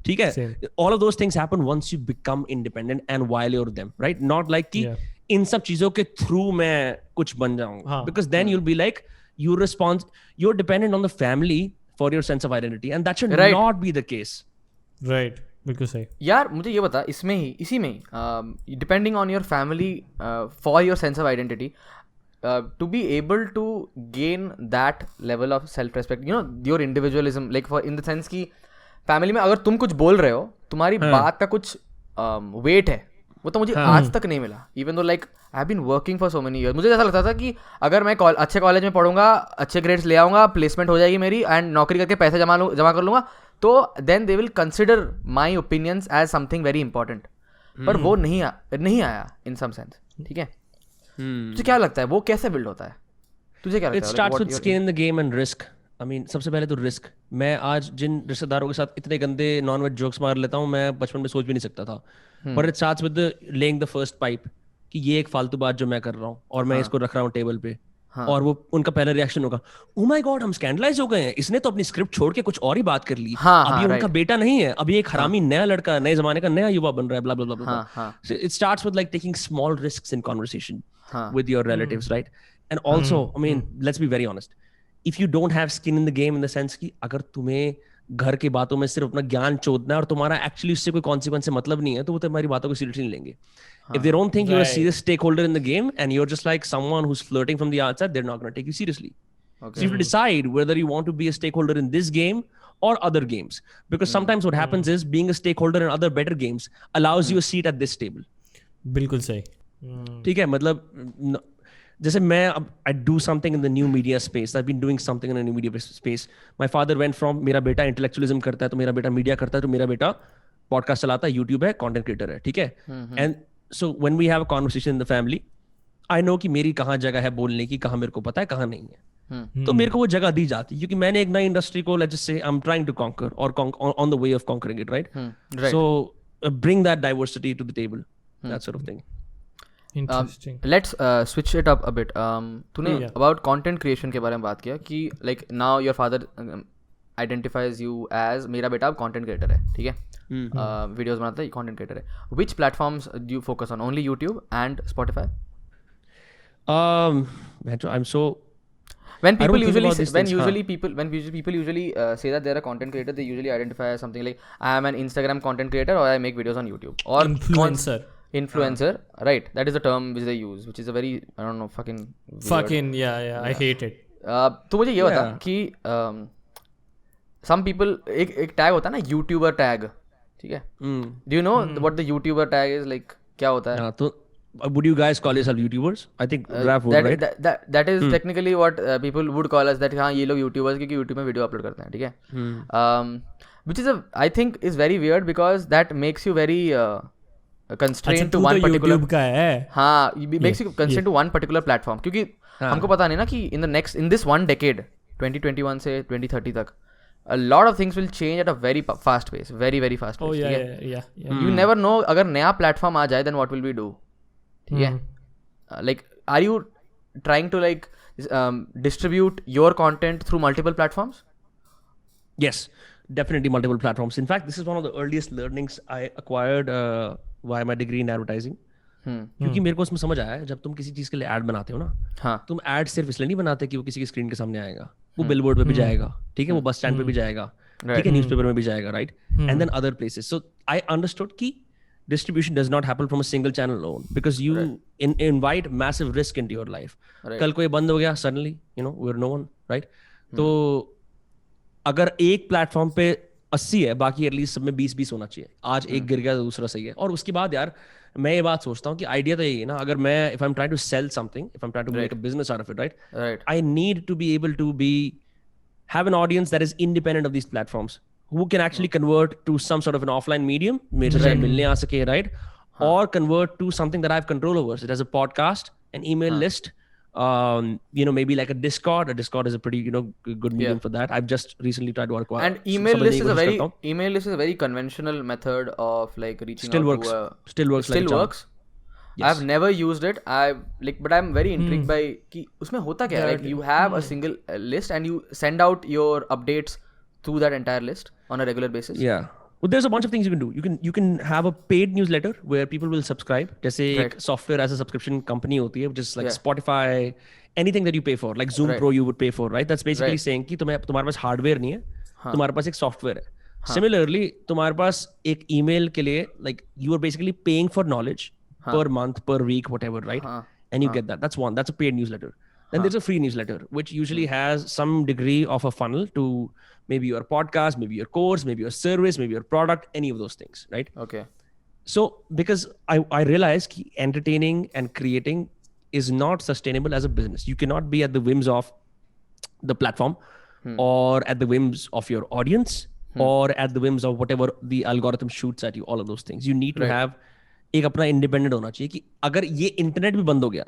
ठीक है, all of those things happen once you become independent and while you're them, right? Not like कि इन सब चीजों के through मैं कुछ बन जाऊंगा, because then you'll be like you're dependent on the family for your sense of identity, and that should Right. not be the case. Right. बिल्कुल सही. यार मुझे ये बता, इसी में ही depending on your family for your sense of identity, to be able to gain that level of self respect, you know, your individualism, like for in the sense कि फैमिली में अगर तुम कुछ बोल रहे हो, तुम्हारी बात का कुछ वेट है, वो तो मुझे आज तक नहीं मिला. Even though like I have been working for so many years. मुझे ऐसा लगता था कि अगर मैं अच्छे कॉलेज में पढ़ूंगा, अच्छे ग्रेड्स ले आऊँगा, प्लेसमेंट हो जाएगी मेरी, एंड नौकरी करके पैसे जमा कर लूँगा, तो then they will consider my opinions as something very important. पर वो नहीं आया इन सम सेंस. ठीक है. तुझे क्या लगता है वो कैसे बिल्ड होता है? तुझे क्या लगता है? It starts with skin in the game and risk. I mean, सबसे पहले तो रिस्क. मैं आज जिन रिश्तेदारों के साथ इतने गंदे नॉन वेज जोक्स मार लेता हूँ, मैं बचपन में सोच भी नहीं सकता था. But it starts with laying the first pipe कि ये एक फालतू बात जो मैं कर रहा हूँ और मैं इसको रख रहा हूँ टेबल पे. और वो उनका पहला रिएक्शन होगा, oh my God, हम स्कैंडलाइज हो गए हैं, इसने तो अपनी स्क्रिप्ट छोड़ के कुछ और ही बात कर ली. अभी उनका बेटा नहीं है, अभी एक हरामी नया लड़का, नए जमाने का नया युवा बन रहा है, blah blah blah blah. So it starts with like taking small risks in conversation with your relatives, right? And also, I mean, let's be very honest. If you don't have skin in the game in the sense कि अगर तुम्हें घर की बातों में सिर्फ अपना ज्ञान चोदना है और तुम्हारा एक्चुअली उससे कोई कॉन्सिक्वेंस से मतलब नहीं है, तो वो तुम्हारी बातों को सीरियसली नहीं लेंगे. If they don't think you're a serious stakeholder in the game and you're just like someone who's flirting from the outside, they're not going to take you seriously. So you have to decide whether you want to be a stakeholder in this game or other games. Because sometimes what happens is being a stakeholder in other better games allows you a seat at this table. बिल्कुल सही. ठीक है. मतलब जैसे मैं अब I do something in the new media space. I've been doing something in the new media space. My father went from मेरा बेटा intellectualism करता है तो मेरा बेटा मीडिया करता है तो मेरा बेटा पॉडकास्ट चलाता है, यूट्यूब है, कंटेंट क्रिएटर है. ठीक है. And so when we have a conversation in the family, I know कि मेरी कहाँ जगह है बोलने की, कहाँ मेरे को पता है, कहाँ नहीं है. तो मेरे को वो जगह दी जाती है क्योंकि मैंने एक नई इंडस्ट्री को let's say I am trying to conquer और on the way of conquering it, right? So bring that diversity to the table, that sort of thing. Interesting. Let's switch it up a bit. तूने about content creation के बारे में बात किया कि like now your father identifies you as मेरा बेटा अब content creator है. ठीक है. वीडियोस बनाता है, content creator है. Which platforms do you focus on? Only YouTube and Spotify? I'm so when people usually say that they're a content creator, they usually identify as something like I am an Instagram content creator or I make videos on YouTube or influencer, right? That is the term which they use, which is a very I don't know fucking yeah. I hate it. तो मुझे ये बता कि some people एक tag होता है ना, YouTuber tag. ठीक है. Do you know what the YouTuber tag is like? क्या होता है? तो would you guys call yourself YouTubers? I think Raf would, right? That is technically what people would call us. That हाँ ये लोग YouTubers क्योंकि YouTube में video upload करते हैं. ठीक है. Which is I think is very weird because that makes you very constrained to one particular. YouTube का है. हाँ, makes you constrained to one particular platform क्योंकि हमको पता नहीं ना कि in this one decade 2021 से 2030 तक a lot of things will change at a very fast pace, very fast pace. Oh yeah. You never know अगर नया platform आ जाए then what will we do? ठीक है. Like are you trying to like distribute your content through multiple platforms? Yes, definitely multiple platforms. In fact, this is one of the earliest learnings I acquired via my degree in advertising. क्योंकि मेरे को उसमें समझ आया है, जब तुम किसी चीज के लिए ऐड बनाते हो ना, तुम ऐड सिर्फ इसलिए नहीं बनाते कि वो किसी की स्क्रीन के सामने आएगा, वो बिलबोर्ड पे भी जाएगा, ठीक है, वो बस स्टैंड पे भी जाएगा, ठीक है, न्यूज़पेपर में भी जाएगा, right, and then other places. So I understood कि distribution does not happen from a single channel alone because you invite massive risk into your life. कल को ये बंद हो गया suddenly, you know, we're no one, right? तो अगर एक प्लेटफॉर्म पे 80 है, बाकी एटलीस्ट सब में 20-20 होना चाहिए. आज एक गिर गया तो दूसरा सही है. और उसके बाद यार मैं ये बात सोचता हूँ कि आइडिया तो यही है ना, अगर मैं if I'm trying to sell something, if I'm trying to make a business out of it, right? I need to be able to have an audience that is independent of these platforms, who can actually convert to some sort of an offline medium, मेरे से मिलने आ सके, right? Or convert to something that I have control over. So it has a podcast, an email list, you know, maybe like a Discord. A Discord is a pretty, you know, good medium for that. I've just recently tried to acquire. And email list is a very conventional method of like reaching still out works. to Still works. Yes. I've never used it. But I'm very intrigued by कि उसमें होता क्या है? Like you have a single list and you send out your updates through that entire list on a regular basis. Yeah. Well, there's a bunch of things you can do. You can have a paid newsletter where people will subscribe. जैसे एक software as a subscription company होती है, which is like Spotify, anything that you pay for, like Zoom Pro you would pay for, right? That's basically saying कि तुम्हारे पास hardware नहीं है, तुम्हारे पास एक software है. Similarly, तुम्हारे पास एक email के लिए, like you are basically paying for knowledge per month, per week, whatever, right? And you get that. That's one. That's a paid newsletter. Then there's a free newsletter, which usually has some degree of a funnel to maybe your podcast, maybe your course, maybe your service, maybe your product, any of those things, right? Okay. So because I realized that entertaining and creating is not sustainable as a business. You cannot be at the whims of the platform or at the whims of your audience or at the whims of whatever the algorithm shoots at you, all of those things. You need to have एक अपना independent होना चाहिए कि अगर ये internet भी बंद हो गया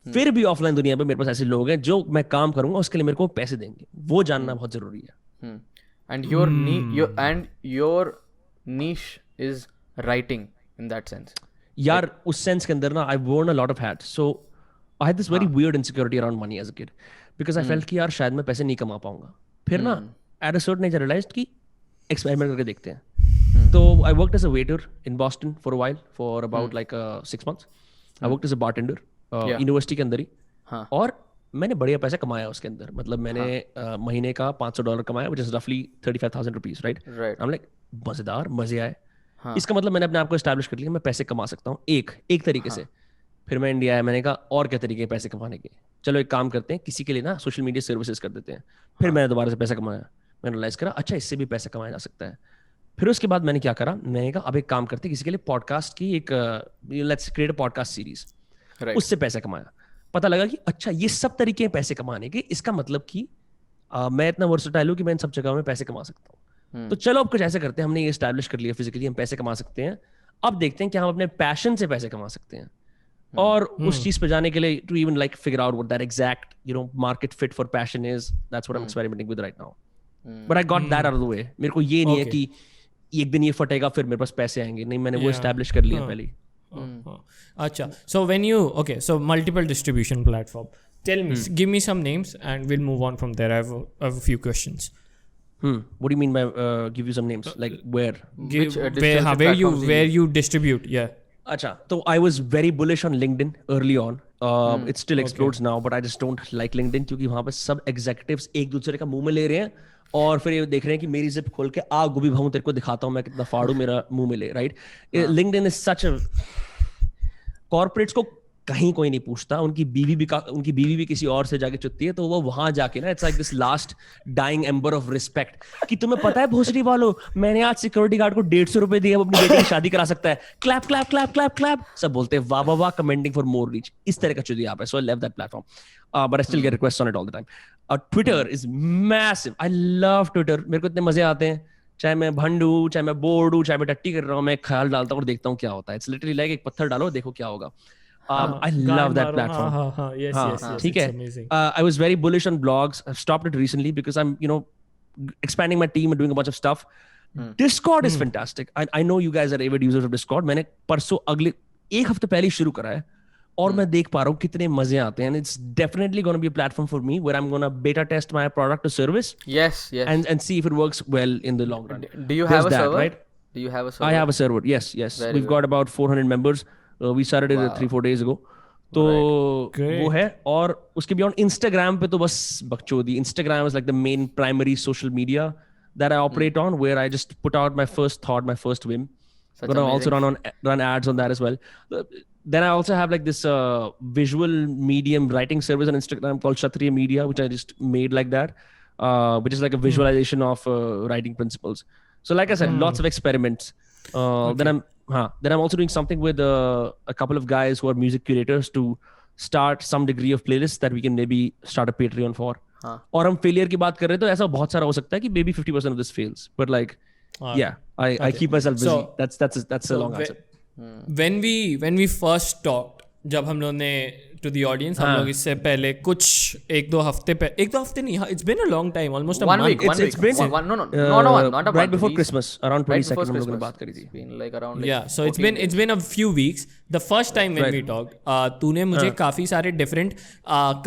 फिर भी ऑफलाइन दुनिया पे मेरे पास ऐसे लोग हैं जो मैं काम करूंगा उसके लिए मेरे को पैसे देंगे. वो जानना बहुत जरूरी है. And your niche is writing in that sense. यार उस सेंस के अंदर ना I worn a lot of hats. So I had this very weird insecurity around money as a kid because I felt कि यार शायद मैं पैसे नहीं कमा पाऊंगा. फिर ना at a certain age I realized कि experiment करके देखते हैं. So I worked as a waiter in Boston for a while, for about like 6 months. I worked as a bartender university के अंदर ही. और मैंने बढ़िया पैसा कमाया उसके अंदर. मतलब मैंने महीने का $500 कमाया, which is roughly 35,000 rupees, right? I'm like मजेदार, मजे आए. इसका मतलब मैंने अपने आप को एस्टैब्लिश कर लिया मैं पैसे कमा सकता हूँ एक तरीके से. फिर मैं इंडिया आया, मैंने कहा और क्या तरीके हैं पैसे कमाने के. चलो एक काम करते हैं, किसी के लिए ना सोशल मीडिया सर्विसेज कर देते हैं. फिर मैंने दोबारा से पैसा कमाया. मैंने रियलाइज करा अच्छा इससे भी पैसा कमाया जा सकता है. फिर उसके बाद मैंने क्या करा, मैंने कहा अब एक काम करते हैं, किसी के लिए पॉडकास्ट की एक let's create a podcast series. उससे पैसा कमाया. पता लगा कि अच्छा ये सब तरीके हैं पैसे कमाने के. इसका मतलब कि मैं इतना वर्सेटाइल हूं कि मैं इन सब जगहों में पैसे कमा सकता हूँ. तो चलो अब कुछ ऐसे करते हैं, हमने ये एस्टैब्लिश कर लिया फिजिकली हम पैसे कमा सकते हैं. अब देखते हैं कि हम अपने पैशन से पैसे कमा सकते हैं. और उस चीज पे जाने के लिए to even like figure out what that exact market fit for passion is, that's what I am experimenting with right now. But I got that out of the way. मेरे को ये नहीं है कि एक दिन ये फटेगा फिर मेरे पास पैसे आएंगे. नहीं, मैंने वो एस्टैब्लिश कर लिया पहले. Acha. So when you so multiple distribution platform. Tell me, give me some names, and we'll move on from there. I have a few questions. What do you mean by give you some names? Like where? Where you distribute? Yeah. Acha. So I was very bullish on LinkedIn early on. It still explodes now, but I just don't like LinkedIn क्योंकि वहाँ पे सब executives एक दूसरे का मुंह में ले रहे हैं और फिर ये देख रहे हैं कि मेरी जिप खोल के आ गोभी भाऊ तेरे को दिखाता हूँ मैं कितना फाड़ू मेरा मुंह में ले. Right. LinkedIn is such a corporates को कहीं कोई नहीं पूछता. उनकी बीवी भी किसी और से जाके चुतती है तो वो वहां जाके ना it's like this last dying ember of respect कि तुम्हें पता है भोसड़ी वालों मैंने आज सिक्योरिटी गार्ड को $150 दिए अपनी बेटी की शादी करा सकता है. Clap clap clap clap clap सब बोलते हैं वाह वाह वाह कमेंटिंग फॉर मोर रीच. इस तरह का चुदी आप है. So I love that platform but I still get request on it all the time. Twitter is massive. I love Twitter. मेरे को इतने मजे आते हैं चाहे मैं भंड हूँ चाहे मैं बोर्ड हूँ चाहे मैं टट्टी कर रहा हूँ मैं ख्याल डालता हूँ और देखता हूँ क्या होता है. इट्स लिटरली लाइक एक पत्थर डालो देखो क्या होगा. I love that platform. Yes. ठीक है. I was very bullish on blogs. I've stopped it recently because I'm expanding my team and doing a bunch of stuff. Discord is fantastic. I know you guys are avid users of Discord. मैंने परसों अगले एक हफ्ते पहले ही शुरू करा है और मैं देख पा रहा हूँ कितने मजे आते हैं. It's definitely going to be a platform for me where I'm going to beta test my product or service. Yes. And see if it works well in the long run. Do you have a server? Right? Do you have a server? I have a server. Yes. Very We've got about 400 members. We started it 3-4 days ago. तो वो है. और उसके beyond Instagram पे तो बस बकचोदी. Instagram is like the main primary social media that I operate on, where I just put out my first thought, my first whim. I'm gonna also run ads on that as well. Then I also have like this visual medium writing service on Instagram called Kshatriya Media, which I just made like that, which is like a visualization of writing principles. So like I said, lots of experiments. Then I'm also doing something with a couple of guys who are music curators to start some degree of playlists that we can maybe start a Patreon for. और हम failure की बात कर रहे हैं तो ऐसा बहुत सारा हो सकता है कि maybe 50% of this fails. But like, I keep myself busy. So, that's a long answer. When we first talked, जब हम लोग ने to the audience, हम लोग इससे पहले कुछ एक दो हफ्ते नहीं, it's been a long time, almost a month. It's been not a right before Christmas, around 22nd हम लोगों ने बात करी थी. Been like around so it's been a few weeks. The first time when we talked, तूने मुझे काफी सारे different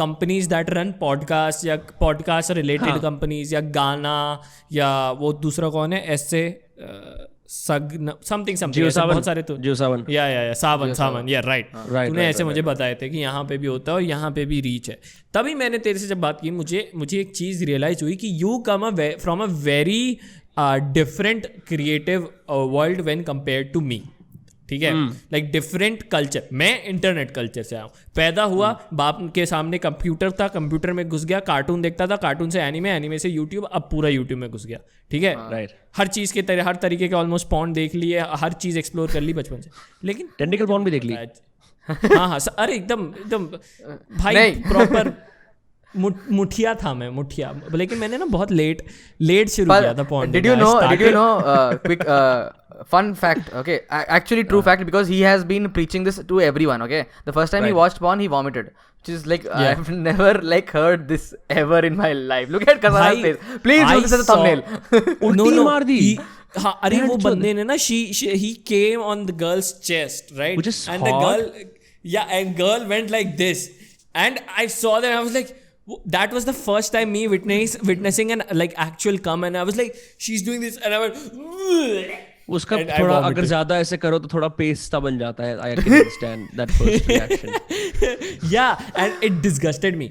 companies that run podcasts या podcast related companies या गाना या वो दूसरा कौन है ऐसे समथिंग जियो सावन, बहुत सारे तो जियो सावन, या सावन या राइट तूने ऐसे मुझे बताए थे कि यहाँ पे भी होता है और यहाँ पे भी रीच है. तभी मैंने तेरे से जब बात की मुझे एक चीज़ रियलाइज हुई कि you come from a very different creative world when compared to me. ठीक है, लाइक डिफरेंट कल्चर. मैं इंटरनेट कल्चर से आया हूँ. पैदा हुआ, बाप के सामने कंप्यूटर था, कंप्यूटर में घुस गया, कार्टून देखता था, कार्टून से एनीमे से यूट्यूब, अब पूरा यूट्यूब में घुस गया. ठीक है, राइट. हर चीज़ के तरह हर तरीके के ऑलमोस्ट पॉन्ड देख लिए, हर चीज़ एक्सप्लोर कर ली बचपन से. लेकिन टेंटिकल पॉन्ड भी देख ली. हाँ अरे एकदम भाई प्रॉपर मुठिया था मैं, मुठिया. लेकिन मैंने ना बहुत लेट शुरू किया था pond. Did you know quick fun fact, okay, actually true fact, because he has been preaching this to everyone, okay. The first time he watched porn, he vomited, which is like I've never like heard this ever in my life. Look at Kasana's face. Please use this as a thumbnail. उल्टी मार दी. हाँ अरे वो बंदे ने ना he came on the girl's chest, right, which is and hot. and girl went like this, and I saw that, I was like, that was the first time me witnessing an like actual cum, and I was like, she's doing this, and I went उसका थोड़ा अगर ज्यादा ऐसे करो तो थोड़ा पेस्ता बन जाता है. I can understand that first reaction. Yeah, and it disgusted me.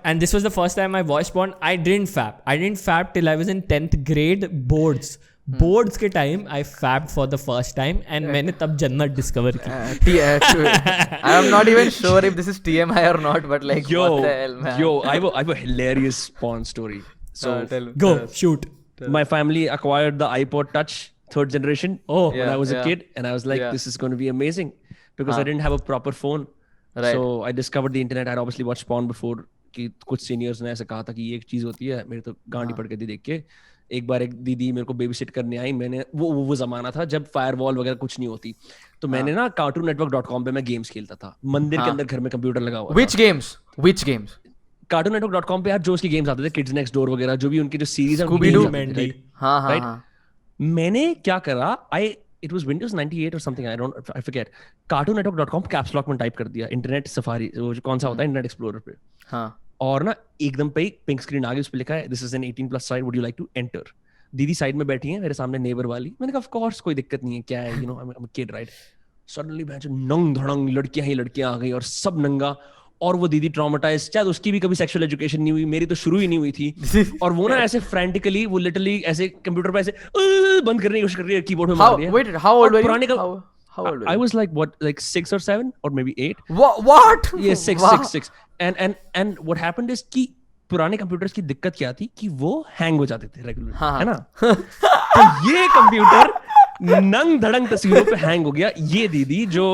And this was the first time I watched porn. I didn't fap till I was in 10th grade boards के time I fapped for the first time, and मैंने तब जन्नत discover की. I am not even sure if this is TMI or not, but like what the hell, man. I have a hilarious porn story. So go shoot. My family acquired the iPod Touch 3rd generation when I was a kid, and I was like, this is going to be amazing, because I didn't have a proper phone. Right. So I discovered the internet. I'd obviously watched porn before. कि कुछ seniors ने ऐसे कहा था कि ये एक चीज होती है. मेरे तो गांडी पड़ गई थी देख के. एक बार एक दीदी मेरे को बेबी सिट करने आई. मैंने वो जमाना था जब फायरवॉल वगैरह कुछ नहीं होती, तो मैंने ना cartoonnetwork.com पे मैं गेम्स खेलता था. मंदिर के अंदर घर में कंप्यूटर लगा हुआ. Which games? cartoonnetwork.com पे यार जो उसके गेम्स आते थे, किड्स नेक्स्ट डोर वगैरह, जो भी उनकी जो सीरीज है, Scooby-Doo. हाँ. मैंने क्या करा, it was Windows 98 or something, I forget. cartoonnetwork.com caps lock में टाइप कर दिया. इंटरनेट सफारी वो कौन सा होता है इंटरनेट एक्सप्लोरर पे. हाँ. और ना एकदम पे पिंक स्क्रीन आ गई, उस पे लिखा है this is an 18+ site, would you like to enter. दीदी साइड में बैठी है मेरे सामने, नेबर वाली. मैंने कहा ऑफ कोर्स कोई दिक्कत नहीं है, क्या है, you know I am a kid, right. Suddenly मैं नंग धड़ंग लड़कियां आ गई और सब नंगा. और वो दीदी ट्रॉमेटाइज, शायद उसकी भी कभी सेक्सुअल एजुकेशन नहीं हुई, मेरी तो शुरू ही नहीं हुई थी. और वो ना ऐसे फ्रैंटिकली, वो लिटरली ऐसे कंप्यूटर पे ऐसे बंद करने की कोशिश कर रही है, कीबोर्ड में मार रही है. Wait, how old were you? How old were you? I was like 6 or 7 or maybe 8. What? Yes, 6. And what happened is कि पुराने कंप्यूटर्स की दिक्कत क्या थी कि वो हैंग हो जाते थे रेगुलर, है ना. तो ये कंप्यूटर नंग धड़ंग तस्वीरों पे हैंग हो गया. ये दीदी जो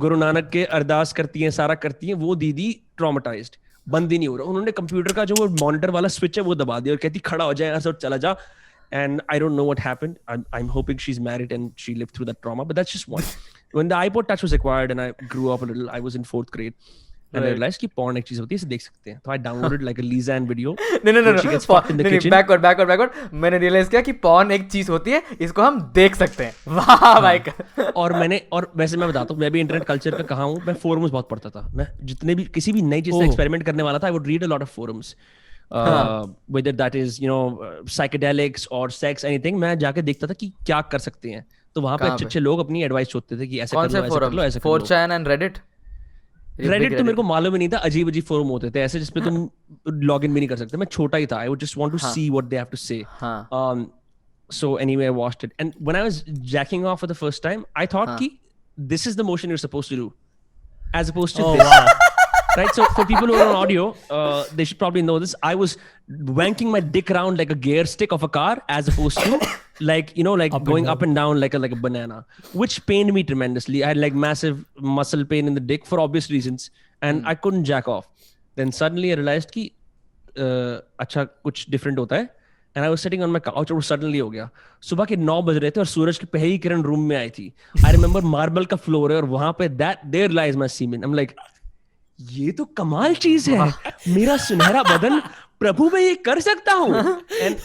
गुरु नानक के अरदास करती हैं, सारा करती हैं, वो दीदी ट्रॉमेटाइज्ड, बंद ही नहीं हो रहा. उन्होंने कंप्यूटर का जो वो मॉनिटर वाला स्विच है वो दबा दिया और कहती खड़ा हो जाए और चला जा. And I don't know what happened. I'm hoping she's married and she lived through that trauma, but that's just one. When the iPod Touch was acquired and I grew up a little, I was in 4th grade. And I realized कि porn एक चीज होती है, इसे देख सकते हैं. तो I downloaded like a Lisa Ann video. No. She gets fucked in the kitchen. Backward. मैंने realize किया कि porn एक चीज होती है, इसको हम देख सकते हैं. वाह भाई. और वैसे मैं बताता हूँ, मैं भी इंटरनेट कल्चर का कहा हूँ. मैं forums बहुत पढ़ता था. मैं जितने भी किसी भी नई चीज से एक्सपेरिमेंट करने वाला था, I would read a lot of forums. Whether that is psychedelics or sex, anything, मैं जाके देखता था कि क्या कर सकते हैं. तो वहां पे अच्छे लोग अपनी एडवाइस होते थे कि ऐसे कर लो. 4chan and Reddit तो मेरे को मालूम ही नहीं था. अजीब फोरम होते थे ऐसे जिसपे तुम लॉग इन भी नहीं कर सकते. मैं छोटा ही था. I would just want to see what they have to say. So anyway, I watched it, and when I was jacking off for the first time, I thought कि this is the motion you're supposed to do, as opposed to this. Wow. Right, so for people who are on audio, they should probably know this. I was wanking my dick around like a gear stick of a car, as opposed to like going up and down like a banana, which pained me tremendously. I had like massive muscle pain in the dick for obvious reasons, and I couldn't jack off. Then suddenly I realized कि अच्छा कुछ different होता है. And I was sitting on my couch और वो suddenly हो गया. सुबह के 9 बज रहे थे और सूरज की पहली किरण रूम में आई थी. I remember marble का floor है और वहां पे there lies my semen. I'm like, ये तो कमाल चीज है, मेरा सुनहरा बदन, प्रभु मैं ये कर सकता हूँ.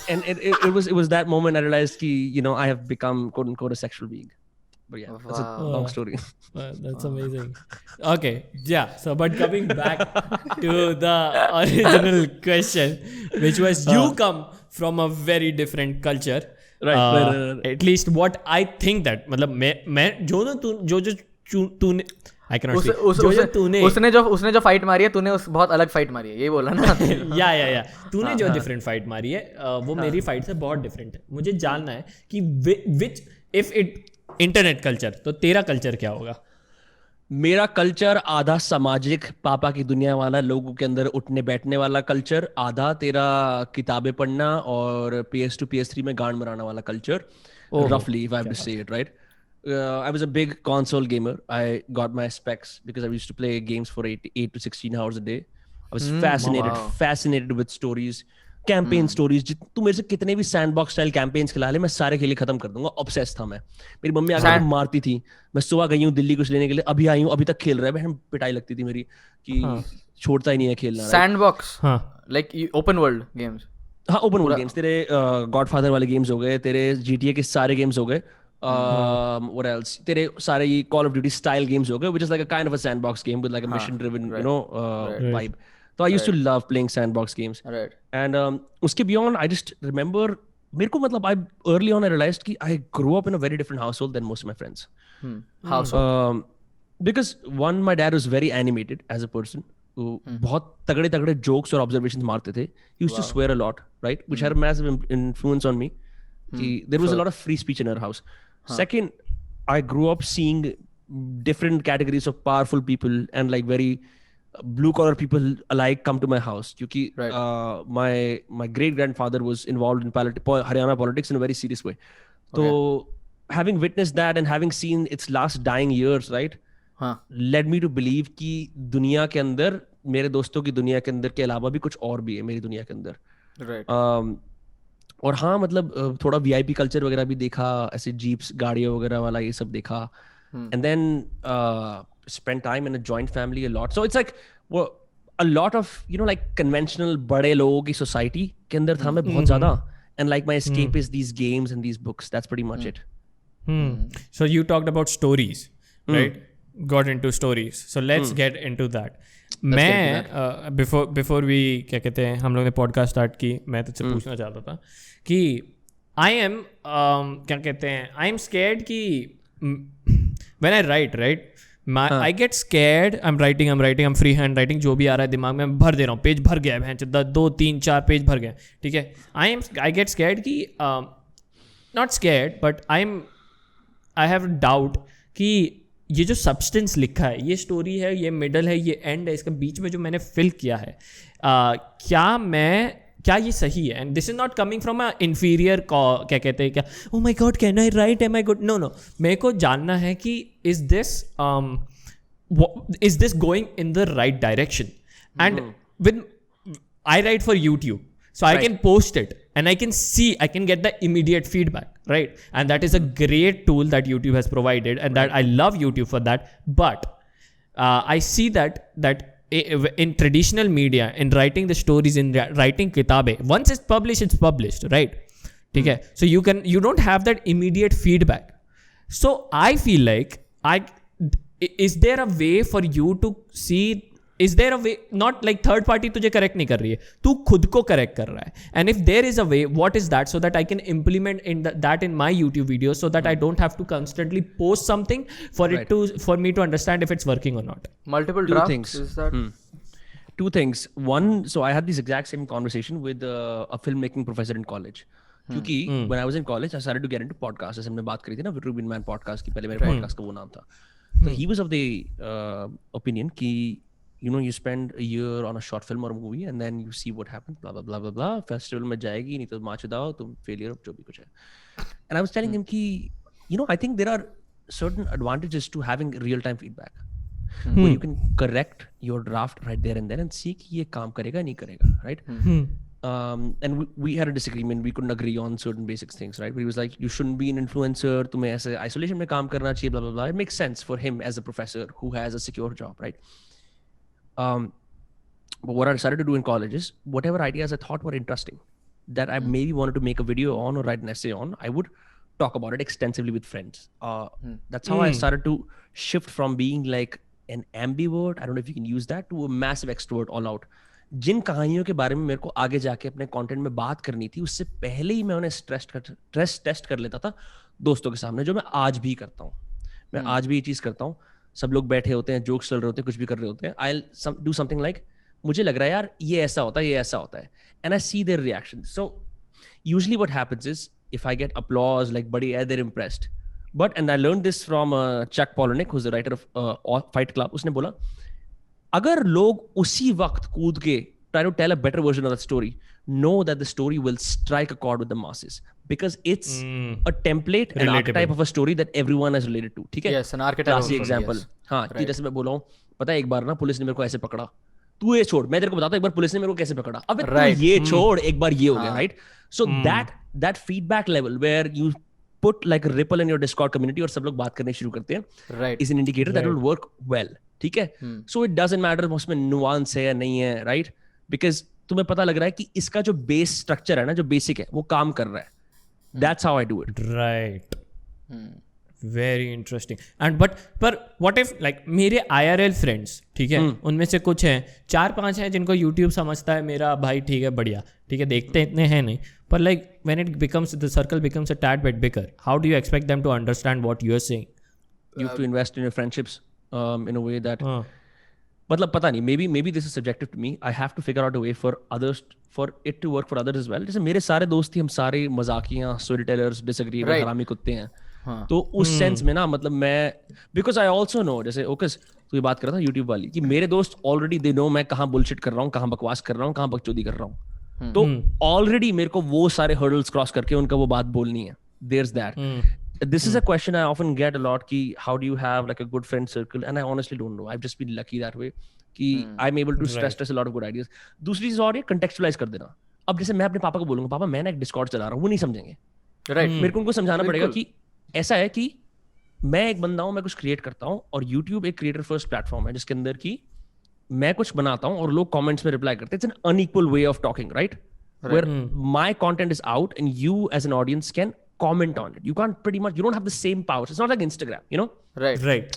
And it was that moment I realized कि I have become quote unquote a sexual being. But yeah, that's a long story. That's amazing. Okay, yeah. So, but coming back to the original question, which was you come from a very different culture. Right. At least what I think that मतलब मैं जो तूने I cannot speak. उसने जो fight मारी है तूने उस बहुत अलग फाइट मारी है, ये बोला ना. या तूने जो डिफरेंट फाइट मारी है वो मेरी फाइट से बहुत डिफरेंट है. मुझे जानना है कि which if it internet culture, तो तेरा कल्चर क्या होगा? मेरा कल्चर आधा सामाजिक पापा की दुनिया वाला, लोगों के अंदर उठने बैठने वाला कल्चर, आधा तेरा किताबें पढ़ना और PS2 PS3 में गांड मराना वाला culture. Roughly, if I have to say it, right? I was a big console gamer. I got my specs because I used to play games for 8 to 16 hours a day. I was fascinated with stories, campaign stories. तू मेरे से कितने भी sandbox style campaigns खिला ले, मैं सारे खेले खत्म कर दूंगा. ऑब्सेस था मैं. मेरी मम्मी आकर मारती थी. मैं सुबह गई हूँ दिल्ली कुछ लेने के लिए, अभी आई हूँ, अभी तक खेल रहा है. बहन पिटाई लगती थी मेरी कि छोड़ता ही नहीं है खेलना. Sandbox, like open world games. हाँ, ओपन वर्ल्ड गेम्स. तेरे गॉडफादर वाले गेम्स हो गए, तेरे GTA के सारे गेम्स हो गए. What else? तेरे सारे ये Call of Duty style games हो गए, which is like a kind of a sandbox game with like a mission driven, vibe. So I used to love playing sandbox games. Right. And उसके beyond, I just remember, मेरे को मतलब early on I realized कि I grew up in a very different household than most of my friends. Household. Because one, my dad was very animated as a person. बहुत तगड़े jokes और observations मारते थे. He used to swear a lot, right? Which had a massive influence on me. There was a lot of free speech in our house. Second, I grew up seeing different categories of powerful people and like very blue collar people alike come to my house. Because my great grandfather was involved in Haryana politics in a very serious way. So having witnessed that and having seen its last dying years, right, led me to believe कि दुनिया के अंदर, मेरे दोस्तों की दुनिया के अंदर के अलावा भी कुछ और भी है मेरी दुनिया के अंदर. Right. और हाँ, मतलब थोड़ा VIP कल्चर वगैरह भी देखा, ऐसे जीप्स गाड़ियाँ वगैरह वाला ये सब देखा. And then spend time in a joint family a lot. So it's like a lot of, like conventional बड़े लोगों की society के अंदर था मैं बहुत ज़्यादा. And like my escape is these games and these books. That's pretty much it. So you talked about stories, right? Got into stories. So let's get into that. मैं before we क्या कहते हैं, हम लोग ने podcast start की, मैं तुझसे पूछना चाहता था कि I am क्या कहते हैं, I am scared कि when I write, right, I get scared. I'm writing, I'm freehand writing, जो भी आ रहा है दिमाग में भर दे रहा हूँ, पेज भर गया है, 2, 3, 4 पेज भर गए, ठीक है. I get scared कि not scared but I have doubt कि ये जो सब्सटेंस लिखा है, ये स्टोरी है, ये मिडल है, ये एंड है, इसके बीच में जो मैंने फिल किया है, क्या ये सही है? And this is not coming from a inferior, क्या कहते हैं, क्या oh my God can I write, am I good, no, मेरे को जानना है कि is this going in the right direction. And with I write for YouTube, so I can post it and I can get the immediate feedback, right? And that is a great tool that YouTube has provided, and that I love YouTube for that. But I see that in traditional media, in writing the stories, in writing kitabe, once it's published, right? Okay, so you don't have that immediate feedback. So I feel like is there a way for you to see? Is there a way, not like third party तुझे correct नहीं कर रही है, तू खुद को correct कर रहा है, and if there is a way, what is that, so that I can implement that in my YouTube videos, so that I don't have to constantly post something for me to understand if it's working or not. Multiple Two drafts, things. is that? Two things. One, so I had this exact same conversation with a filmmaking professor in college. क्योंकि when I was in college, I started to get into podcasts. जैसे हमने बात करी थी ना Rubin Man podcast की, पहले मेरे podcast का वो नाम था. So he was of the opinion कि you spend a year on a short film or a movie and then you see what happens, blah, blah, blah, blah, blah. Festival में जाएगी, नहीं तो मार्च दाओ, तुम failure जो भी कुछ है. And I was telling him कि, I think there are certain advantages to having real-time feedback. Where you can correct your draft right there and then and see कि ये काम करेगा नहीं करेगा, right? And we had a disagreement. We couldn't agree on certain basic things, right? But he was like, you shouldn't be an influencer. तुम्हें ऐसे isolation में काम करना चाहिए, blah, blah, blah. It makes sense for him as a professor who has a secure job, right? But what I decided to do in college is whatever ideas I thought were interesting that I maybe wanted to make a video on or write an essay on, I would talk about it extensively with friends. That's how I started to shift from being like an ambivert, I don't know if you can use that, to a massive extrovert all out. जिन कहानियों के बारे में मेरे को आगे जाके अपने content में बात करनी थी उससे पहले ही मैं उन्हें स्ट्रेस टेस्ट कर लेता था दोस्तों के सामने, जो मैं आज भी करता हूँ. मैं आज भी ये चीज करता हूँ. सब लोग बैठे होते हैं, जोक्स चल रहे होते हैं, कुछ भी कर रहे होते हैं. आई डू समथिंग लाइक, मुझे लग रहा है यार ये ऐसा होता है, ये ऐसा होता है, and I see their reaction. So usually what happens is if I get applause like buddy they're impressed, and I learned this from Chuck Palahniuk, who's the writer of Fight Club. उसने बोला अगर लोग उसी वक्त कूद के try to tell a better version of that story, know that the story will strike a chord with the masses because it's a template, an archetype of a story that everyone has related to. ठीक है? Yes, an archetype. Classic example. हाँ, कि जैसे मैं बोला हूँ, पता है एक बार ना पुलिस ने मेरे को ऐसे पकड़ा, तू ये छोड़, मैं तेरे को बताता हूँ एक बार पुलिस ने मेरे को कैसे पकड़ा, अबे तू ये छोड़, एक बार ये हो गया, right? So that feedback level where you put like a ripple in your Discord community और सब लोग बात करने शुरू करते हैं, right, is an indicator that will work well. ठीक है? So it doesn't matter उसमें nuance है या नहीं है, right? Because तुम्हें पता लग रहा है कि इसका जो base structure है ना, जो basic है, वो काम कर रहा है. That's how I do it. Right. Very interesting. And पर व्हाट इफ लाइक मेरे IRL फ्रेंड्स, ठीक है, उनमें से कुछ हैं, 4-5 हैं जिनको यूट्यूब समझता है मेरा भाई, ठीक है, बढ़िया, ठीक है, देखते इतने हैं नहीं, पर like when it becomes the circle becomes a tad bit bigger, how do you expect them to understand what you are saying? You have to invest in your friendships in a way that मतलब पता नहीं, maybe this is subjective to me. I have to figure out a way for others, for it to work for others as well. जैसे मेरे सारे दोस्त ही हम सारे मजाकियां, story tellers, disagree, हरामी कुत्ते हैं. तो उस सेंस में ना, मतलब मैं, बिकॉज आई ऑल्सो नो, जैसे ओकस तू ये बात कर रहा था यूट्यूब वाली, कि मेरे दोस्त ऑलरेडी दे नो मैं कहाँ बुलशिट कर रहा हूँ, कहाँ बकवास कर रहा हूँ, कहाँ बकचोदी कर रहा हूँ. तो ऑलरेडी मेरे को वो सारे हर्डल्स क्रॉस करके उनका वो बात बोलनी है. There is that. This is a question I often get a lot, कि how do you have like a good friend circle, and I honestly don't know. I've just been lucky that way कि I'm able to stress a lot of good ideas. दूसरी चीज और ये contextualize कर देना. अब जैसे मैं अपने पापा को बोलूंगा, पापा मैं ना एक डिस्कॉर्ड चला रहा हूँ, वो नहीं समझेंगे, राइट? मेरे को उनको समझाना पड़ेगा कि ऐसा है कि मैं एक बंदा हूं, मैं कुछ क्रिएट करता हूं, और YouTube एक क्रिएटर फर्स्ट प्लेटफॉर्म है जिसके अंदर की मैं कुछ बनाता हूं और लोग कमेंट्स में रिप्लाई करते हैं. It's an unequal way of talking, right? Where my content is out and you as an audience can comment on it. You can't pretty much, you don't have the same powers. It's not like Instagram, you know? Right.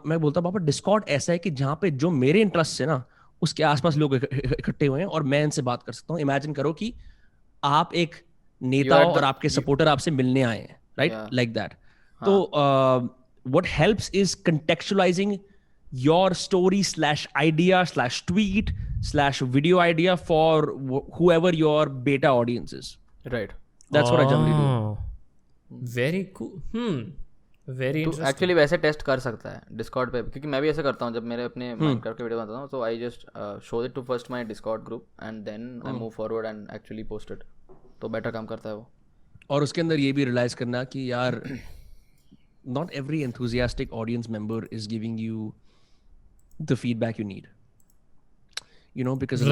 मैं बोलता हूँ पापा Discord ऐसा है कि जहाँ पे जो मेरे इंटरेस्ट है ना उसके आसपास लोग इकट्ठे हुए हैं और मैं इनसे बात कर सकता हूँ. इमेजिन करो कि आप एक नेता हो और आपके सपोर्टर आपसे मिलने आए हैं, राइट? Like that. तो what helps is contextualizing your story / idea / tweet / video idea for whoever your beta audience is. Right. That's what I generally do. Very cool. Very interesting. तो एक्चुअली वैसे test कर सकता है Discord पे, क्योंकि मैं भी ऐसे करता हूँ जब मेरे अपने माइनक्राफ्ट के वीडियो बनाता हूँ, तो I just show it to first my Discord group and then I move forward and actually post it. तो बेटर काम करता है वो. और उसके अंदर ये भी रियलाइज करना कि यार not every enthusiastic audience member is giving you the feedback you need, you know, because a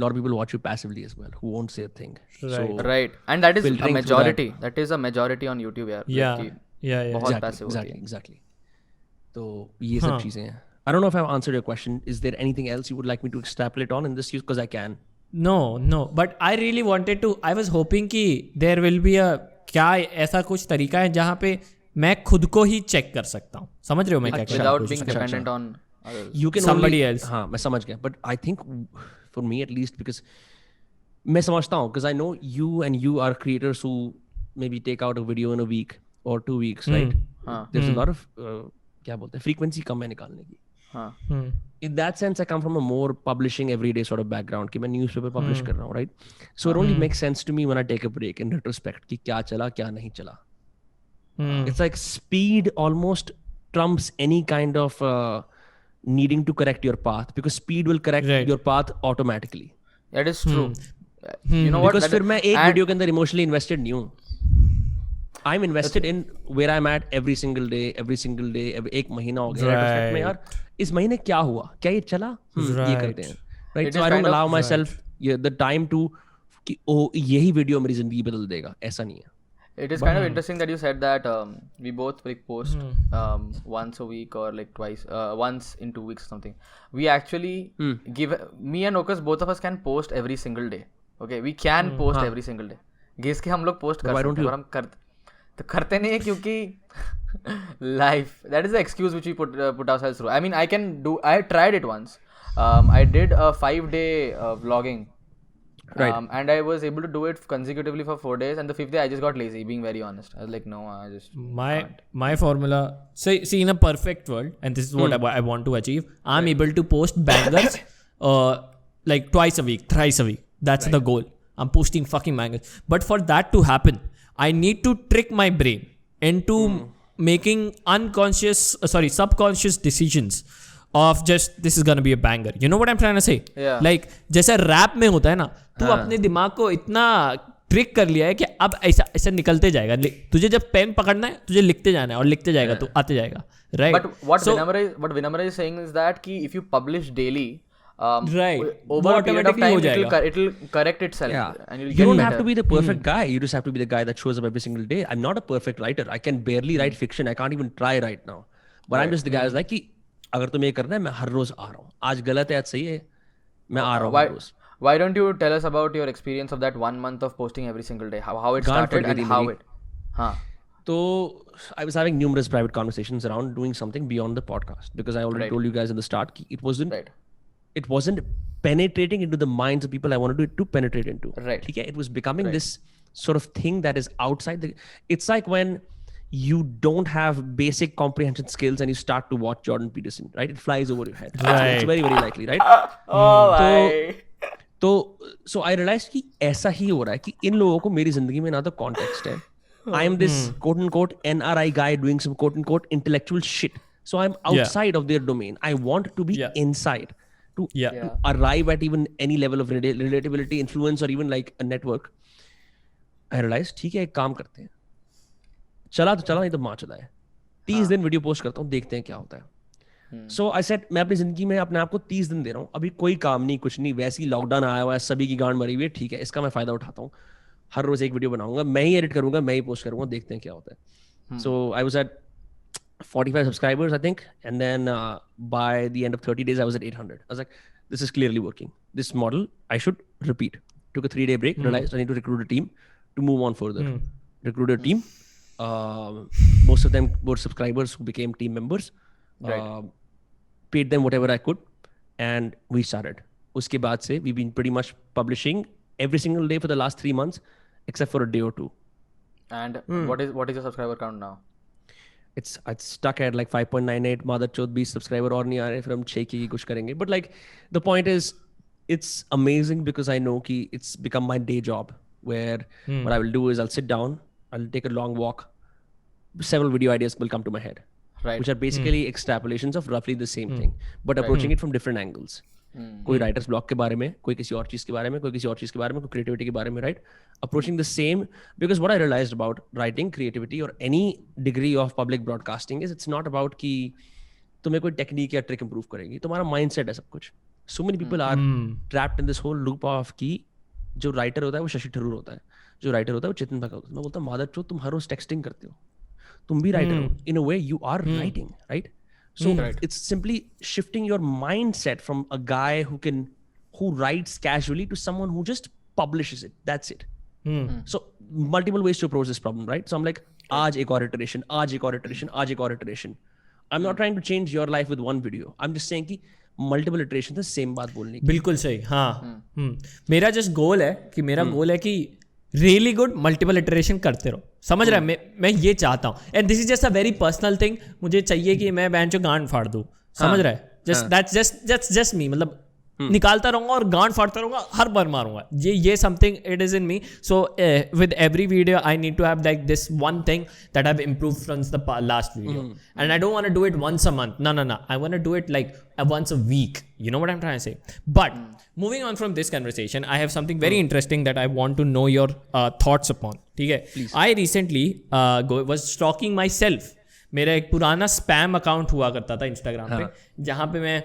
lot of people watch you passively as well who won't say a thing. Right. And that is a majority. That is a majority on YouTube यार. Yeah. बहुत passive होती है. Exactly. तो ये सब चीजें हैं. I don't know if I've answered your question. Is there anything else you would like me to extrapolate on in this, because I can? No, but I really wanted to, I was hoping कि there will be a, क्या ऐसा कुछ तरीका है जहाँ पे मैं खुद को ही चेक कर सकता हूँ. समझ रहे हो मैं क्या कह रहा हूँ? Without being dependent on others. You can somebody only, else. हाँ मैं समझ गया. But I think for me at least, because मैं समझता हूँ, because I know you are creators who maybe take out a video in a week or 2 weeks, right? There's a lot of क्या बोलते हैं, frequency कम है निकालने की. In that sense, I come from a more publishing everyday sort of background कि मैं newspaper publish कर रहा हूँ, right? So it only makes sense to me when I take a break in retrospect कि क्या चला क्या नहीं चला. It's like speed almost trumps any kind of needing to correct your path, because speed will correct your path automatically. That is true. You know what? Because फिर मैं एक video के अंदर emotionally invested नहीं हूँ. I'm invested in where I'm at every single day. एक महीना हो गया retrospect में, यार इस महीने क्या हुआ, क्या ये चला, ये करते हैं, right? So I don't allow myself the time to कि यही वीडियो मेरी जिंदगी बदल देगा, ऐसा नहीं है. It is kind of interesting that you said that we both like post once a week or like twice, once in 2 weeks or something. We actually give, me and Okas, both of us can post every single day. Okay, we can post every single day. घिस के हम लोग post कर सकते हैं, पर हम करते नहीं है क्योंकि life, that is the excuse which we put ourselves through. I mean, I tried it once. I did a 5-day vlogging. Right. And I was able to do it consecutively for 4 days, and the 5th day I just got lazy, being very honest. I was like, no, I just my formula. See, in a perfect world, and this is what I want to achieve. I'm able to post bangers, like twice a week, thrice a week. That's the goal. I'm posting fucking bangers. But for that to happen, I need to trick my brain into making subconscious decisions of just this is gonna be a banger. You know what I'm trying to say? Yeah. Like जैसे rap में होता है ना, तू अपने दिमाग को इतना ट्रिक कर लिया है कि अब ऐसा ऐसा निकलते जाएगा. तुझे जब पेन पकड़ना है, तुझे लिखते जाना है और लिखते जाएगा, तू आते जाएगा. Right? But what Vinamra is saying is that कि if you publish daily, right, over a period of time it will correct itself. Yeah. And you'll You get don't better. have to be the perfect guy. You just have to be the guy that shows up every single day. I'm not a perfect writer. I can barely write fiction. I can't even try right now. But I'm just the guy who's like कि अगर तुम्हें ये करना है, मैं हर रोज आ रहा हूँ. आज गलत है, आज सही है, मैं आ रहा हूँ हर रोज. Why don't you tell us about your experience of that 1 month of posting every single day? How it started and how it. So I was having numerous private conversations around doing something beyond the podcast, because I already told you guys in the start it wasn't penetrating into the minds of people I wanted it to penetrate into. Right. Okay? It was becoming this sort of thing that is outside it's like when you don't have basic comprehension skills and you start to watch Jordan Peterson, right? It flies over your head. Right. It's very, very likely, right? So I realized कि ऐसा ही हो रहा है कि इन लोगों को मेरी जिंदगी में ना तो context है. I am this quote unquote NRI guy doing some quote unquote intellectual shit. So I'm outside of their domain. I want to be inside to arrive at even any level of relatability, influence, or even like a network. I realized ठीक है, एक काम करते हैं. चला तो चला, नहीं तो माँ चला है. 30 दिन वीडियो पोस्ट करता हूँ, देखते हैं क्या होता है. सो आई सेड मैं अपनी जिंदगी में अपने आप को 30 दिन दे रहा हूँ. अभी कोई काम नहीं, कुछ नहीं, वैसे ही लॉकडाउन आया हुआ है, सभी की गांड मरी हुई है. ठीक है, इसका मैं फायदा उठाता हूँ. हर रोज एक वीडियो बनाऊंगा, मैं ही एडिट करूंगा, मैं ही पोस्ट करूंगा, देखते हैं क्या होता है. So I was at 45 subscribers, I think, and then by the end of 30 days I was at 800. I was like, this is clearly working. This model I should repeat. Took a 3-day break, realized I need to recruit a team to move on further. Recruited a team. Most of them were subscribers who became team members. Paid them whatever I could, and we started. Uske baad se we've been pretty much publishing every single day for the last 3 months, except for a day or two. And what is your subscriber count now? It's stuck at like 5.98. Mother chod 20 subscriber और नहीं आ रहे, फिर हम 6 की कुछ करेंगे. But like the point is, it's amazing because I know कि it's become my day job, where what I will do is I'll sit down, I'll take a long walk, several video ideas will come to my head, right? Which are basically extrapolations of roughly the same thing, but approaching it from different angles. कोई writers blog के बारे में, कोई किसी और चीज के बारे में, कोई किसी और चीज के बारे में, कोई क्रिएटिविटी के बारे में, right? Approaching the same, because what I realized about writing, creativity or any degree of public broadcasting is it's not about कि तुम्हें कोई टेक्निक या ट्रिक इंप्रूव करेगी, तुम्हारा माइंडसेट है सब कुछ. So many people are trapped in this whole loop of कि जो राइटर होता है वो शशि थरूर होता है, जो राइटर होता है वो चेतन भगत होता है. मैं बोलता हूँ मादर चोद, तुम हर रोज टेक्सटिंग करते हो, तुम भी राइटर हो. In a way you are writing, right? So it's simply shifting your mindset from a guy who writes casually to someone who just publishes it. That's it. So multiple ways to approach this problem, right? So I'm like, आज एक और iteration, आज एक और iteration, आज एक और iteration. I'm not trying to change your life with one video. I'm just saying कि multiple iterations है same बात बोलने की. बिल्कुल सही. हाँ. मेरा just goal है कि रियली गुड मल्टीपल इटरेशन करते रहो. समझ रहा है? मैं ये चाहता हूँ. And this is just a very personal thing. मुझे चाहिए कि मैं बैंचो गांड फाड़ दूँ. समझ रहा है? जस्ट मी. मतलब निकालता रहूंगा और गांड फाड़ता रहूंगा, हर बार मारूंगा. ये something it is in me. So with every video I need to have like this one thing that I have improved from the last video. And I don't want to do it once a month. No. I want to do it like once a week. You know what I'm trying to say? But moving on from this conversation, I have something very interesting that I want to know your thoughts upon. ठीक है? I recently was stalking myself. मेरा एक पुराना spam account हुआ करता था Instagram पे, जहाँ पे मैं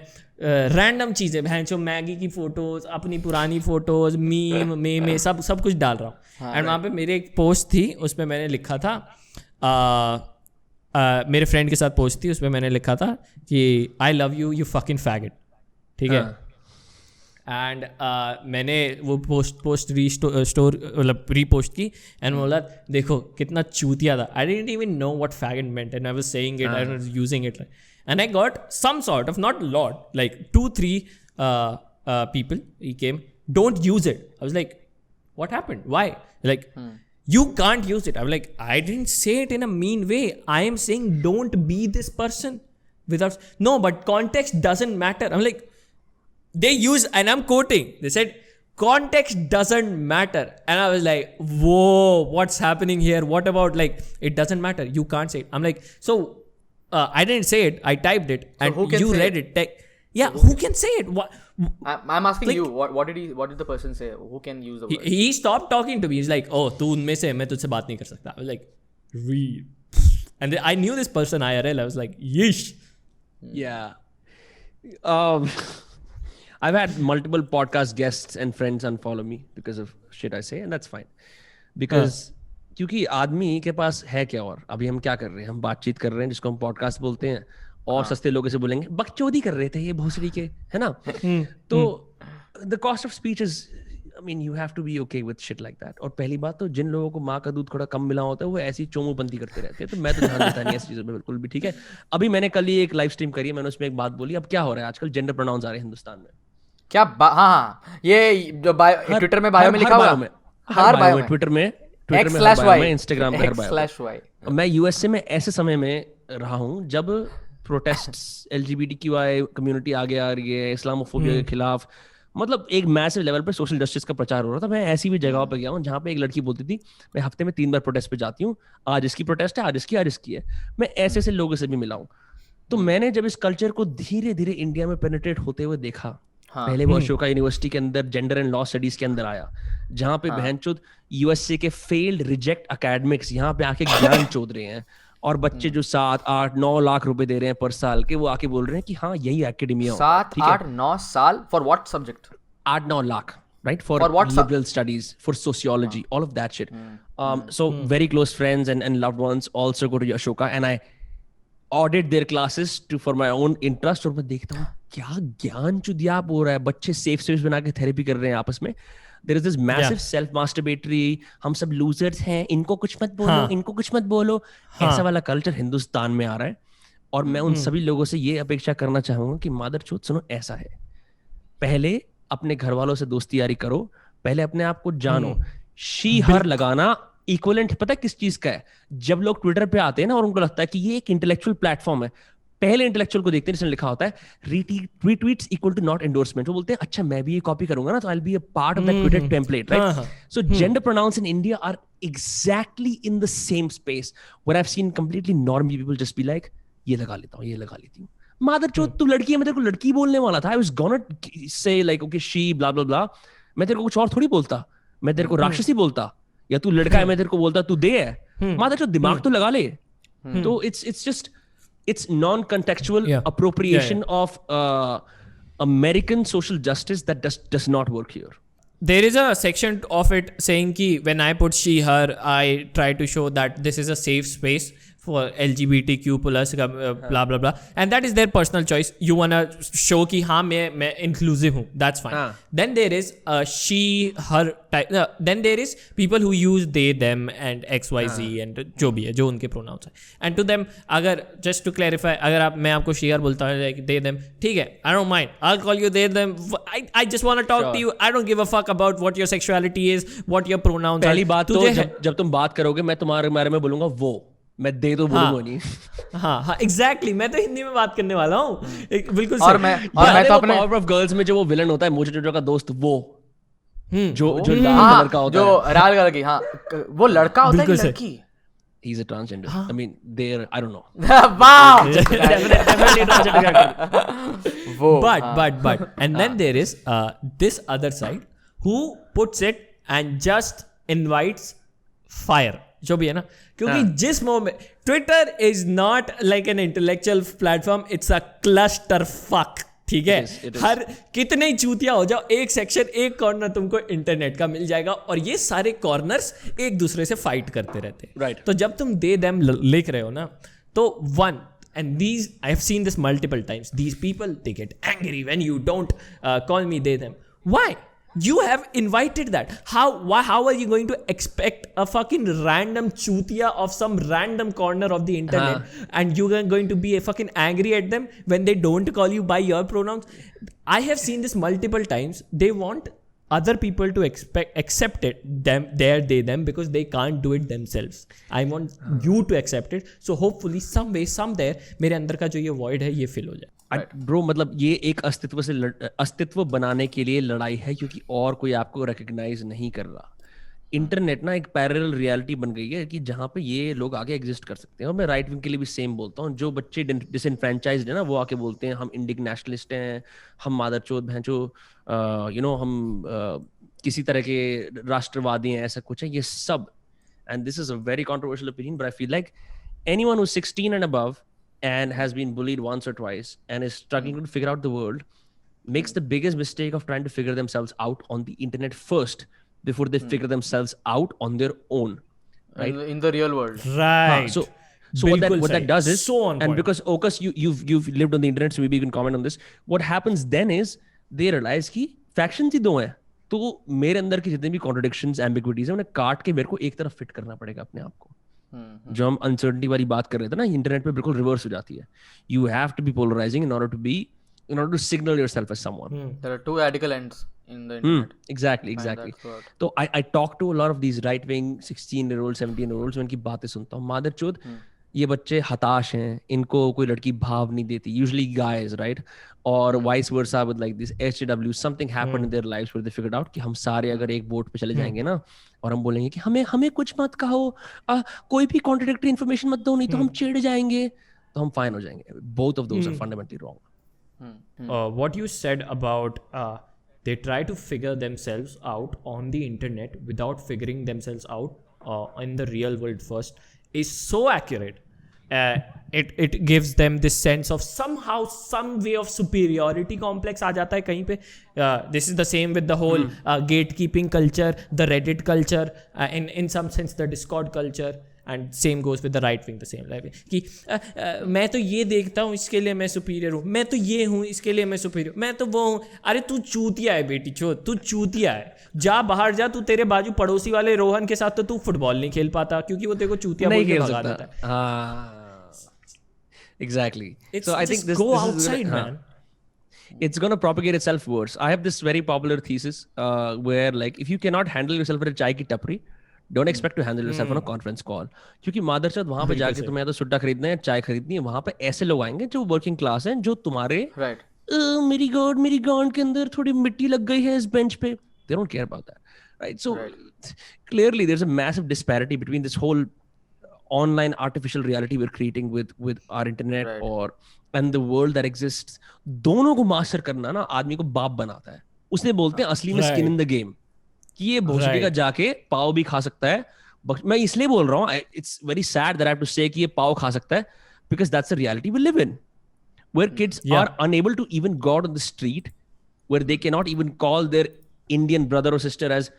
रैंडम चीज़ें, भैंचो मैगी की फोटोज, अपनी पुरानी फोटोज, मीम सब कुछ डाल रहा हूँ. एंड वहाँ पे मेरी एक पोस्ट थी, उसमें मैंने लिखा था, मेरे फ्रेंड के साथ पोस्ट थी, उसमें मैंने लिखा था कि I love you you fucking faggot. ठीक है? एंड मैंने वो पोस्ट रीपोस्ट की एंड बोला देखो कितना चूतिया था. I didn't even know what faggot meant and I was saying it, I was using it, and I got some sort of, not lot, like 2-3 people. He came, don't use it. I was like, what happened? Why? Like, you can't use it. I was like, I didn't say it in a mean way. I am saying don't be this person without, no, but context doesn't matter. I'm like, they use, and I'm quoting, they said, context doesn't matter. And I was like, whoa, what's happening here? What about, like, it doesn't matter. You can't say it. I'm like, so I didn't say it. I typed it, and who can you say read it. Yeah, who can say it? What? I'm asking like, you, what did the person say? Who can use the word? He stopped talking to me. He's like, oh, तू उनमें से, मैं तुझसे बात नहीं कर सकता. I was like, read. And I knew this person IRL. I was like, yeesh. Yeah. I've had multiple podcast guests and friends unfollow me because of shit I say, and that's fine. Because क्योंकि आदमी के पास है क्या, और अभी हम क्या कर रहे हैं, हम बातचीत कर रहे हैं जिसको हम पॉडकास्ट बोलते हैं, और सस्ते लोगों से बोलेंगे बकचोदी कर रहे थे ये भोसड़ी के, है ना? तो the cost of speech is, I mean you have to be okay with shit like that. और पहली बात तो जिन लोगों को माँ का दूध थोड़ा कम मिला होता है वो ऐसी चोमूपंती करते रहते हैं, तो मैं तो ध्यान देता नहीं ऐसी चीजों पे बिल्कुल भी. ठीक है, अभी मैंने कल ही एक लाइव स्ट्रीम करी है, मैंने उसमें एक बात बोली. अब क्या हो रहा है आजकल, जेंडर प्रोनाउंस आ रहे हैं हिंदुस्तान में. क्या हाँ, ये जो ट्विटर में बायो में लिखा हुआ है, हर बायो में, ट्विटर में X/Y, इंस्टाग्राम पे हर बायो. मैं यूएसए में ऐसे समय में रहा हूँ जब प्रोटेस्ट्स, LGBTQI कम्युनिटी आगे आ रही है, इस्लामोफोबिया के खिलाफ, मतलब एक मैसिव लेवल पे सोशल जस्टिस का प्रचार हो रहा था. मैं ऐसी भी जगहों पे गया हूँ जहाँ पे एक लड़की बोलती थी मैं हफ्ते में 3 बार प्रोटेस्ट पे जाती हूँ, आज इसकी प्रोटेस्ट है, आज इसकी है. मैं ऐसे ऐसे लोगों से भी मिला हूँ. तो मैंने जब इस कल्चर को धीरे धीरे इंडिया में पेनिट्रेट होते हुए देखा, पहले वो अशोका यूनिवर्सिटी के अंदर जेंडर एंड लॉ स्टडीज के अंदर आया, जहाँ पे बहनचोद यूएसए के फेल्ड रिजेक्ट एकेडमिक्स यहाँ पे आके ज्ञान चोद रहे हैं, और बच्चे जो 7, 8, 9 लाख रुपए दे रहे हैं पर साल के, वो आके बोल रहे हैं कि हाँ यही एकेडमिया. 7, 8, 9 साल for what subject? 8-9 lakh, right? For liberal studies, for sociology, all of that shit. So very close friends and loved ones also go to Ashoka, and I audit their classes for my own interest. और मैं देखता हूँ क्या ज्ञान चुदियाप हो रहा है, बच्चे सेफ स्पेस बना के थेरेपी कर रहे हैं आपस में. There is this massive self-masturbatory, हम सब losers हैं, इनको कुछ मत बोलो, इनको कुछ मत बोलो, ऐसा वाला कल्चर हिंदुस्तान में आ रहा है. और मैं उन सभी लोगों से ये अपेक्षा करना चाहूंगा कि मादरचोद सुनो, ऐसा है, पहले अपने घर वालों से दोस्ती यारी करो, पहले अपने आप को जानो. शी हर लगाना इक्विवेलेंट पता है किस चीज का है? जब लोग ट्विटर पे आते हैं ना और उनको लगता है कि ये एक इंटेलेक्चुअल प्लेटफॉर्म है, पहले इंटेलेक्चुअल को देखते हैं जिसने लिखा होता है retweets equal to not endorsement. वो बोलते हैं अच्छा मैं भी ये कॉपी करूंगा ना तो I will be a part of that Twitter template, right? So gender pronouns in India are exactly in the same space where I have seen completely normal people just be like ये लगा लेता हूं, ये लगा लेती हूं. मादरचोद तू लड़की है, मैं तेरे को लड़की बोलने वाला था. I was gonna say like okay she blah blah blah, मैं तेरे को कुछ और थोड़ी बोलता, मैं तेरे को राक्षसी बोलता, या तू लड़का है मैं तेरे को बोलता तू दे है. मादरचोद दिमाग तो लगा ले. तो it's just it's non-contextual appropriation of American social justice that does not work here. There is a section of it saying ki when I put she her, I try to show that this is a safe space for LGBTQ plus blah blah blah, and that is their personal choice. You wanna show कि हाँ मैं inclusive हूँ, that's fine. Then there is she her type. Then there is people who use they them and XYZ and जो भी है, जो उनके pronouns है. And to them, अगर just to clarify, अगर मैं आपको she her बोलता हूँ like they them, ठीक है, I don't mind. I'll call you they them. I just wanna talk to you. I don't give a fuck about what your sexuality is, what your pronouns are. पहली बात तो जब तुम बात करोगे मैं तुम्हारे बारे में बोलूंगा वो, मैं दे तो बोलूंगा नहीं. हाँ एग्जैक्टली, मैं तो हिंदी में बात करने वाला हूँ बिल्कुल. और मैं तो अपने पावर ऑफ गर्ल्स में जो वो विलन होता है मोचो जोजो का दोस्त, वो जो लाल कलर का होता है, जो लाल कलर की, हाँ वो लड़का होता है कि लड़की? He's a transgender. I mean, they're I don't know. Wow. Definitely transgender. But and then there is this other side who puts it and just invites fire. जो भी है ना, क्योंकि जिस moment Twitter is not like an intellectual platform, it's a cluster fuck. ठीक है, हर कितने ही चूतिया हो जाओ, एक सेक्शन एक कॉर्नर तुमको इंटरनेट का मिल जाएगा, और ये सारे कॉर्नर्स एक दूसरे से फाइट करते रहते हैं. राइट. तो जब तुम दे देम लिख रहे हो ना, तो one, and these I have seen this multiple times, these people they get angry when you don't call me they them. Why? You have invited that. How are you going to expect a fucking random chutia of some random corner of the internet and you are going to be fucking angry at them when they don't call you by your pronouns? I have seen this multiple times. They want other people to accept it, them, because they can't do it themselves. I want you to accept it. So hopefully some way, somewhere, मेरे अंदर का जो ये void है ये fill हो जाए. Bro मतलब ये एक अस्तित्व बनाने के लिए लड़ाई है, क्योंकि और कोई आपको रिकग्नाइज नहीं कर रहा. इंटरनेट ना एक पैरेलल रियलिटी बन गई है कि जहाँ पे ये लोग आगे एग्जिस्ट कर सकते हैं. और मैं राइट विंग के लिए भी सेम बोलता हूँ. जो बच्चे डिसइनफ्रेंचाइज्ड है ना, वो आके बोलते हैं हम इंडियन नेशनलिस्ट हैं, हम मादरचोद भैंचो, हम किसी तरह के राष्ट्रवादी हैं, ऐसा कुछ है. ये सब, and this is a very controversial opinion, but I feel like anyone who's 16 and above and has been bullied once or twice and is struggling to figure out the world makes the biggest mistake of trying to figure themselves out on the internet first before they figure themselves out on their own, right? In the real world, right? So what that does is, so on and point. because Okas, you've lived on the internet, so maybe you can comment on this. What happens then is they realize कि factions ही दो हैं, तो मेरे अंदर की जितने भी contradictions, ambiguities हैं, उन्हें काट के मेरे को एक तरफ fit करना पड़ेगा अपने आप को. जो हम अनसर्टेनिटी वाली बात कर रहे थे ना, इंटरनेट पे बिल्कुल रिवर्स हो जाती है. You have to be polarising in order to signal yourself as someone. There are two radical ends in the internet. Exactly. तो I talk to a lot of these right wing 16-year-olds, 17-year-olds, मैं इनकी बातें सुनता हूँ. मादरचोद, ये बच्चे हताश हैं, इनको कोई लड़की भाव नहीं देती, usually guys, right? और vice versa with like this HW, something happened in their lives where they figured out कि हम सारे अगर एक बोट पे चले जाएंगे ना, और हम बोलेंगे कि हमें कुछ मत कहो, कोई भी contradictory information मत दो, नहीं तो हम चिढ़ जाएंगे, तो हम fine हो जाएंगे. Both of those are fundamentally wrong. What you said about they try to figure themselves out on the internet without figuring themselves out in the real world first is so accurate. It gives them this sense of somehow some way of superiority complex आ जाता है कहीं पे. This is the same with the whole gatekeeping culture, the Reddit culture, in some sense the Discord culture, and same goes with the right wing, the same like कि मैं तो ये देखता हूँ इसके लिए मैं सुपीरियर हूँ, मैं तो ये हूँ इसके लिए मैं सुपीरियर, मैं तो वो हूँ. अरे तू चूतिया है बेटी, तू चूतिया है, जा बाहर जा. तू तेरे बाजू पड़ोसी वाले रोहन के साथ तो तू फुटबॉल नहीं खेल पाता क्योंकि वो तेरे को चूतिया बोल के भगा देता है. Exactly. So I think go outside, man. It's going to propagate itself worse. I have this very popular thesis where like if you cannot handle yourself at a chai ki tapri, don't expect to handle yourself on a conference call. क्योंकि मादरचोद वहां पे जाके तुम्हें या तो सुट्टा खरीदना है, चाय खरीदनी है, वहां पे ऐसे लोग आएंगे जो वर्किंग क्लास हैं, जो तुम्हारे मेरी गांड के अंदर थोड़ी मिट्टी लग गई है इस बेंच पे. They don't care about that, right? So clearly there's a massive disparity between this whole online artificial reality we're creating with our internet and the world that exists. दोनों को मास्टर करना ना आदमी को बाप बनाता है. उसने बोलते हैं असली में स्किन इन द गेम, कि ये भोसड़ी का जाके पाव भी खा सकता है. मैं इसलिए बोल रहा हूँ, it's very sad that I have to say कि ये पाव खा सकता है, because that's the reality we live in, where kids are unable to even go out on the street, where they cannot even call their Indian brother or sister as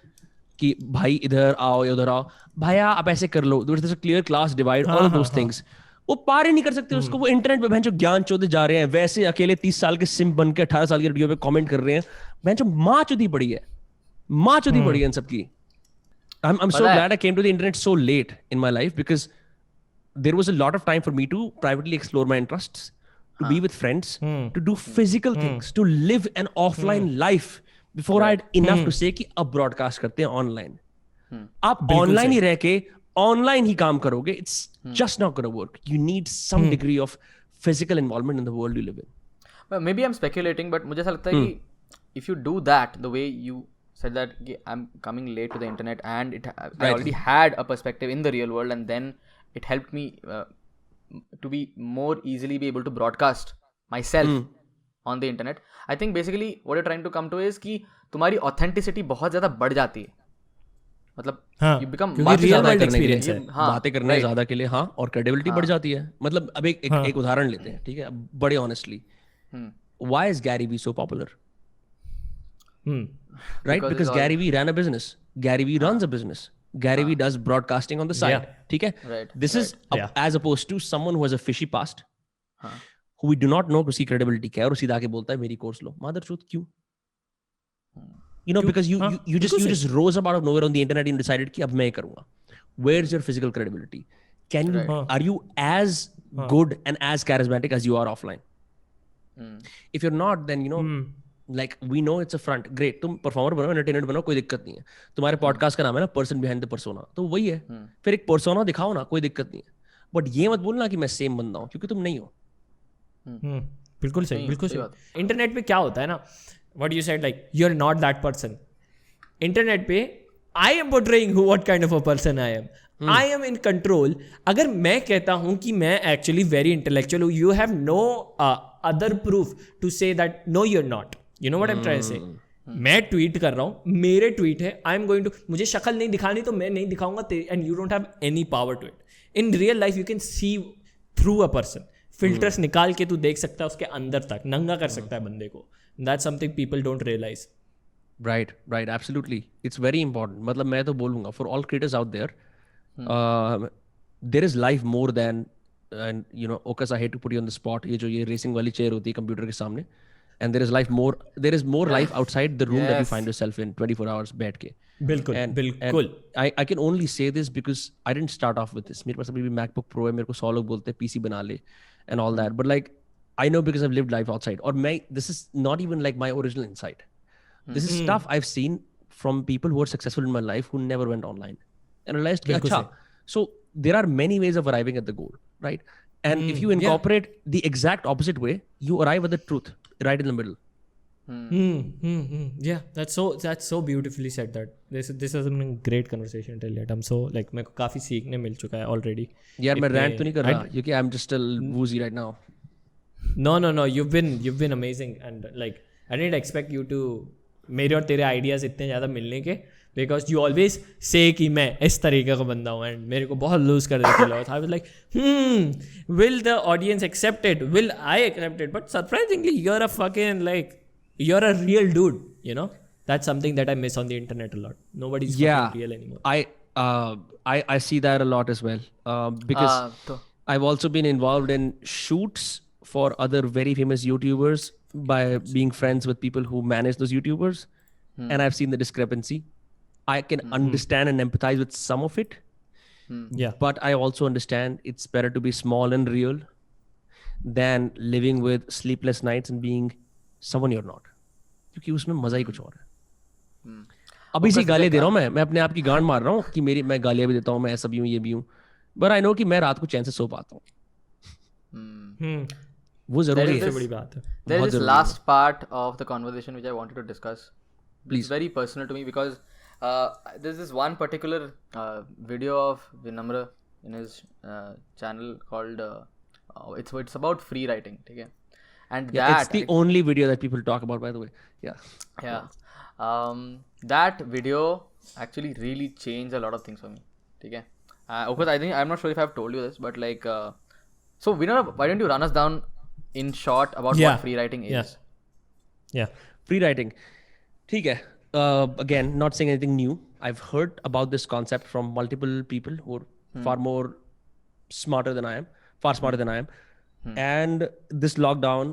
कि भाई इधर आओ या उधर आओ, भैया आप ऐसे कर लो. There's a clear class divide, all of those things. वो पार ही नहीं कर सकते उसको. वो इंटरनेट पे भैंचो ज्ञान चोदे जा रहे हैं, वैसे अकेले 30 साल के सिम बन के 18 साल की वीडियो पे कमेंट कर रहे हैं. भैंचो माँ चोदी पड़ी है इन सबकी. I'm so glad I came to the internet so late in my life, because there was a lot of time for me to privately explore my interests, to be with friends, to do physical things, to live an offline life before I had enough to say कि अब broadcast करते हैं online. आप online ही रह के online ही काम करोगे, it's just not going to work. You need some degree of physical involvement in the world you live in. Well, maybe I'm speculating, but मुझे ऐसा लगता है कि if you do that the way you said that I'm coming late to the internet and I already had a perspective in the real world, and then it helped me to be more easily be able to broadcast myself on the internet. I think basically what you're trying to come to is कि तुम्हारी authenticity बहुत ज़्यादा बढ़ जाती है. मतलब you become real world experience है. बातें करने ज़्यादा के लिए और credibility बढ़ जाती है. मतलब अब एक उदाहरण लेते हैं, ठीक है, बड़े honestly. Why is Gary Vee so popular? Right? Because Gary Vee ran a business. Gary Vee runs a business. Gary Vee does broadcasting on the side. ठीक है? Right. This is as opposed to someone who has a fishy past, who we do not know उसकी credibility क्या है, और सीधा आके बोलता है मेरी कोर्स लो. मादरचोद क्यों? You know, because you just rose up out of nowhere on the internet and decided कि अब मैं ये करूँगा. Where's your physical credibility? Are you as good and as charismatic as you are offline? If you're not, then you know, like we know it's a front. Great, तुम performer बनो, entertainer बनो, कोई दिक्कत नहीं है. तुम्हारे podcast का नाम है ना person behind the persona. तो वही है. फिर एक persona दिखाओ ना, कोई दिक्कत नहीं है. But ये मत बोलना कि मैं same बंदा हूँ, क्योंकि तुम नहीं हो. बिल्कुल सही, बिल्कुल सही. इंटरनेट पे क्या होता है ना, what you said, like you're not that person. Internet पे I am portraying what kind of a person I am. I am in control. अगर मैं कहता हूँ कि मैं actually very intellectual हूँ, you have no other proof to say that no you're not. You know what I'm trying to say? मैं tweet कर रहा हूँ, मेरे ट्वीट है, आई एम गोइंग टू, मुझे शक्ल नहीं दिखानी तो मैं नहीं दिखाऊंगा, and you don't have any power to it. In real life you can see through a person. Filters निकाल के तू देख सकता है उसके अंदर तक, नंगा कर सकता है बंदे को. That's something people don't realise. Right, absolutely. It's very important. मतलब मैं तो बोलूँगा for all creators out there, there is life more than, and you know, Okas, I hate to put you on the spot. ये जो ये racing वाली chair होती है कंप्यूटर के सामने, and there is more life outside the room that you find yourself in 24 hours बैठ के. बिल्कुल, बिल्कुल. I can only say this because I didn't start off with this. मेरे पास अभी भी MacBook Pro है, मेरे को 100 लोग बोलते हैं PC बना ले and all that. But like I know because I've lived life outside. और मैं, this is not even like my original insight. This is stuff I've seen from people who are successful in my life who never went online. And realized, so there are many ways of arriving at the goal, right? And if you incorporate the exact opposite way, you arrive at the truth right in the middle. Yeah, that's so beautifully said. That this has been a great conversation till yet. I'm so like मेरे को काफी सीखने मिल चुका है already. यार मैं rant तो नहीं कर रहा, क्योंकि I'm just still woozy right now. No, you've been amazing, and like I didn't expect you to, मेरे और तेरे आइडियाज़ इतने ज़्यादा मिलने के, बिकॉज यू ऑलवेज से कि मैं इस तरीके का बंदा हूँ, एंड मेरे को बहुत लूज कर देते लोग. I was like will the audience accept it, will I accept it, but surprisingly you're a fucking like you're a real dude, you know. That's something that I miss on the internet a lot. Nobody's fucking real anymore. I see that a lot as well, because I've also been involved in shoots for other very famous YouTubers by being friends with people who manage those YouTubers, and I've seen the discrepancy. I can understand and empathize with some of it, but I also understand it's better to be small and real than living with sleepless nights and being someone you're not, क्योंकि उसमें मजा ही कुछ और है. अभी इसी गालियाँ दे रहा हूँ मैं अपने आप की गांड मार रहा हूँ कि मैं गालियाँ भी देता हूँ, मैं ऐसा भी हूँ, ये भी हूँ, but I know कि मैं रात को चैन से सो पाता हूँ. वो जरूरी है, बड़ी बात है. There is this last part of the conversation which I wanted to discuss. Please. It's very personal to me because there's this one particular video of Vinamra in his channel called it's about free writing, okay? And it's the only video that people talk about, by the way. Yeah. That video actually really changed a lot of things for me, okay? Of course, I think I'm not sure if I've told you this, but like, so Vinamra, why don't you run us down in short about what free writing is? Yeah. Free writing. ठीक है. Again, not saying anything new. I've heard about this concept from multiple people who are far smarter than I am. And this lockdown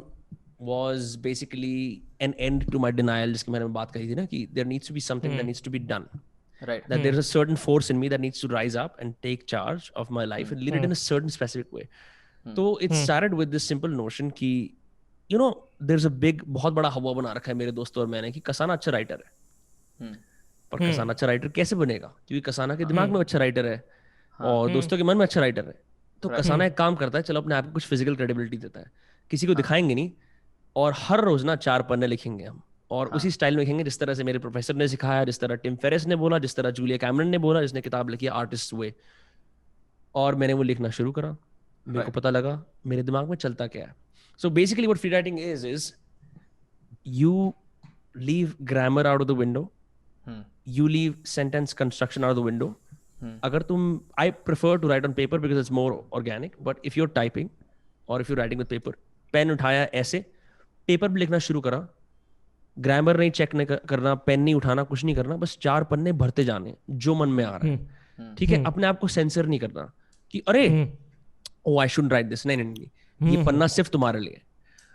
was basically an end to my denial, जिसकी मैंने बात कही थी ना, कि there needs to be something that needs to be done. Right. That there's a certain force in me that needs to rise up and take charge of my life and lead it in a certain specific way. तो it started with this simple notion कि you know there's a big, बहुत बड़ा हवा बना रखा है मेरे दोस्तों और मैंने कि कसाना अच्छा राइटर है, पर कसाना अच्छा राइटर कैसे बनेगा, क्योंकि कसाना के दिमाग में अच्छा राइटर है और दोस्तों के मन में अच्छा राइटर है. तो कसाना एक काम करता है, चलो अपने आप को कुछ फिजिकल क्रेडिबिलिटी देता है, किसी को दिखाएंगे नहीं, और हर रोज ना 4 पन्ने लिखेंगे हम, और उसी स्टाइल में लिखेंगे जिस तरह से मेरे प्रोफेसर ने सिखाया, जिस तरह टिम फेरिस ने बोला, जिस तरह जूलिया कैमरन ने बोला, जिसने किताब लिखी आर्टिस्ट वे. और मैंने वो लिखना शुरू करा, मेरे को पता लगा मेरे दिमाग में चलता क्या है. So basically what free writing is you leave grammar out of the window, you leave sentence construction out of the window. अगर तुम, I prefer to write on paper because it's more organic, but if you are typing और if you writing with paper, pen उठाया ऐसे, paper भी लिखना शुरू करा, grammar नहीं चेक नहीं करना, पेन नहीं उठाना, कुछ नहीं करना, बस 4 पन्ने भरते जाने जो मन में आ रहा है. ठीक है, अपने आप को सेंसर नहीं करना कि अरे ओ आई शुडंट राइट दिस, नहीं, ये पन्ना सिर्फ तुम्हारे लिए.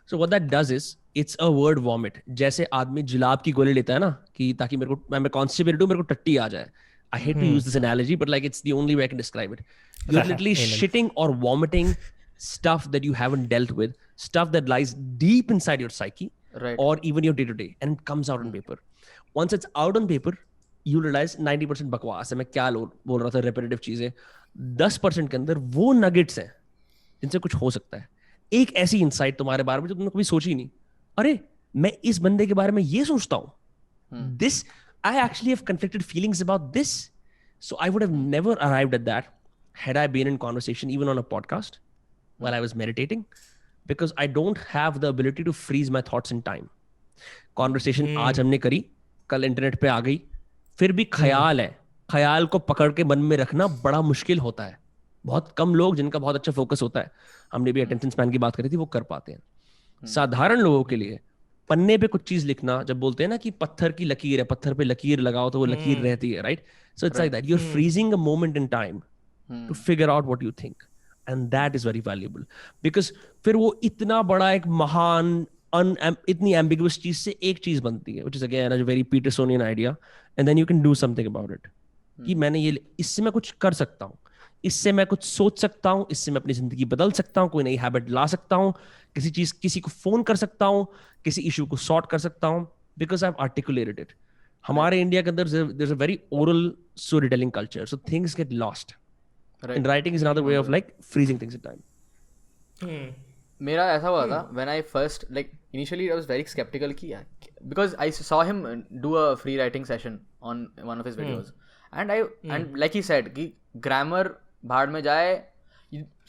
So what that does is it's a word vomit. जैसे आदमी जुलाब की गोली लेता है ना कि ताकि मेरे को मैं constipated हूँ, मेरे को टट्टी आ जाए. I hate to use this analogy, but like it's the only way I can describe it. You're literally shitting or vomiting stuff that you haven't dealt with, stuff that lies deep inside your psyche, right, or even your day-to-day, and it comes out on paper. Once it's out on paper, you realize 90% बकवास है. मैं क्या बोल रहा था, repetitive चीजें. 10% के अंदर वो nuggets हैं जिनसे कुछ हो सकता है. एक ऐसी इंसाइट तुम्हारे बारे में जो तुमने कभी सोची नहीं. अरे मैं इस बंदे के बारे में ये सोचता हूँ. This I actually have conflicted feelings about this. So I would have never arrived at that had I been in conversation, even on a podcast, while I was meditating, because I don't have the ability to freeze my thoughts in time. Conversation आज हमने करी, कल internet पे आ गई, फिर भी ख्याल है. ख्याल को पकड़ के मन में रखना बड़ा मुश्किल होता है. बहुत कम लोग जिनका बहुत अच्छा फोकस होता है, हमने भी अटेंशन स्पैन की बात करी थी, वो कर पाते हैं. साधारण लोगों के लिए पन्ने पे कुछ चीज लिखना, जब बोलते हैं ना कि पत्थर की लकीर है, पत्थर पे लकीर लगाओ तो वो लकीर रहती है, right? So it's like that, you are freezing a moment in time to figure out what you think, and that is very valuable. Because फिर वो इतना बड़ा एक महान इतनी एम्बिगुअस चीज से एक चीज बनती है, which is again a very Petersonian idea, and then you can do something about it. कि मैंने ये, इससे मैं कुछ कर सकता हूँ, इससे मैं कुछ सोच सकता हूँ, इससे मैं अपनी जिंदगी बदल सकता हूँ, कोई नई हैबिट ला सकता हूँ, किसी को फोन कर सकता हूँ, किसी इशू को सॉर्ट कर सकता हूँ, because I have articulated it. हमारे इंडिया के अंदर there is a very oral story telling culture, so things get lost. And writing is another way of like freezing things in time. मेरा ऐसा हुआ था when I first, like initially I was very skeptical कि because I saw him do a free writing session on one of his videos, and like he said कि grammar भाड़ में जाए,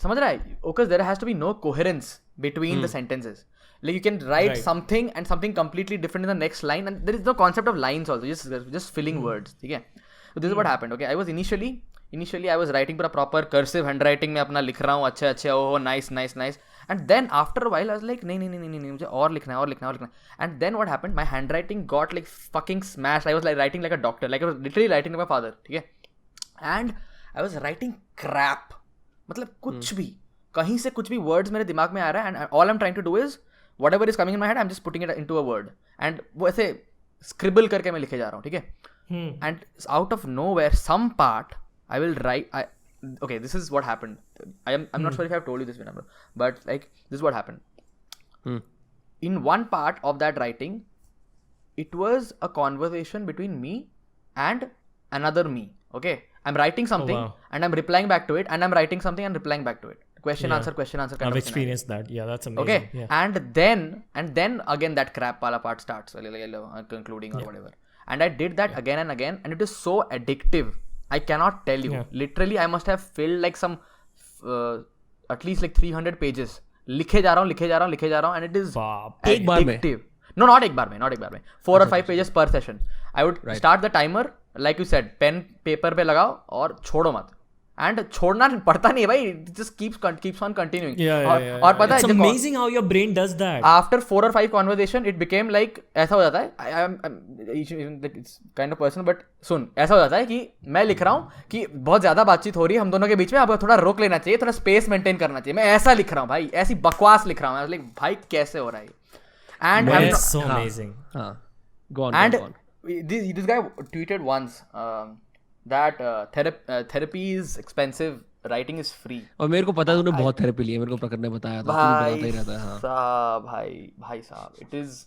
समझ रहा है, because there has to be no coherence between the sentences. Like you can write something and something completely different in the next line, and there is no concept of lines also, just filling words. ठीक है? So this is what happened. Okay, I was initially I was writing पूरा proper cursive handwriting में अपना लिख रहा हूँ, अच्छे oh nice, and then after a while I was like नहीं मुझे और लिखना है. And then what happened, my handwriting got like fucking smashed. I was like writing like a doctor, like I was literally writing like my father. ठीक है? And I was writing crap, मतलब कुछ भी, कहीं से कुछ भी words मेरे दिमाग में आ रहा है, and all I'm trying to do is whatever is coming in my head, I'm just putting it into a word, and वो ऐसे scribble करके मैं लिखे जा रहा हूँ. ठीक है? And out of nowhere, some part I will write. Okay, this is what happened. I'm not sure if I've told you this, remember, but like this is what happened. In one part of that writing, it was a conversation between me and another me. Okay, I'm writing something and I'm replying back to it, and I'm writing something and replying back to it. Question answer kind of I've experienced that. Yeah, that's amazing. Okay, yeah. and then again that crap wala part starts, concluding or whatever. And I did that again and again, and it is so addictive. I cannot tell you. Literally, I must have filled like some at least like 300 pages. लिखे जा रहा हूँ, and it is addictive. No, not एक बार में. 4 or 5 pages per session. I would start the timer, like you said, pen paper पे लगाओ और छोड़ो मत. And छोड़ना पड़ता नहीं है भाई, it just keeps on continuing. और पता है, it's amazing how your brain does that. After 4 or 5 conversation, it became like ऐसा हो जाता है. It's kind of personal, but सुन, ऐसा हो जाता है कि मैं लिख रहा हूँ कि बहुत ज्यादा बातचीत हो रही है हम दोनों के बीच में, अब थोड़ा रोक लेना चाहिए, थोड़ा स्पेस मेंटेन करना चाहिए. मैं ऐसा लिख रहा हूँ भाई, ऐसी बकवास लिख रहा हूँ. मैं भाई कैसे हो रहा है? And it's so amazing. Go on. This guy tweeted once that therapy is expensive, writing is free. और मेरे को पता है तूने बहुत थेरेपी ली है, मेरे को प्रकट ने बताया था, तू बताता ही रहता है. भाई साहब, it is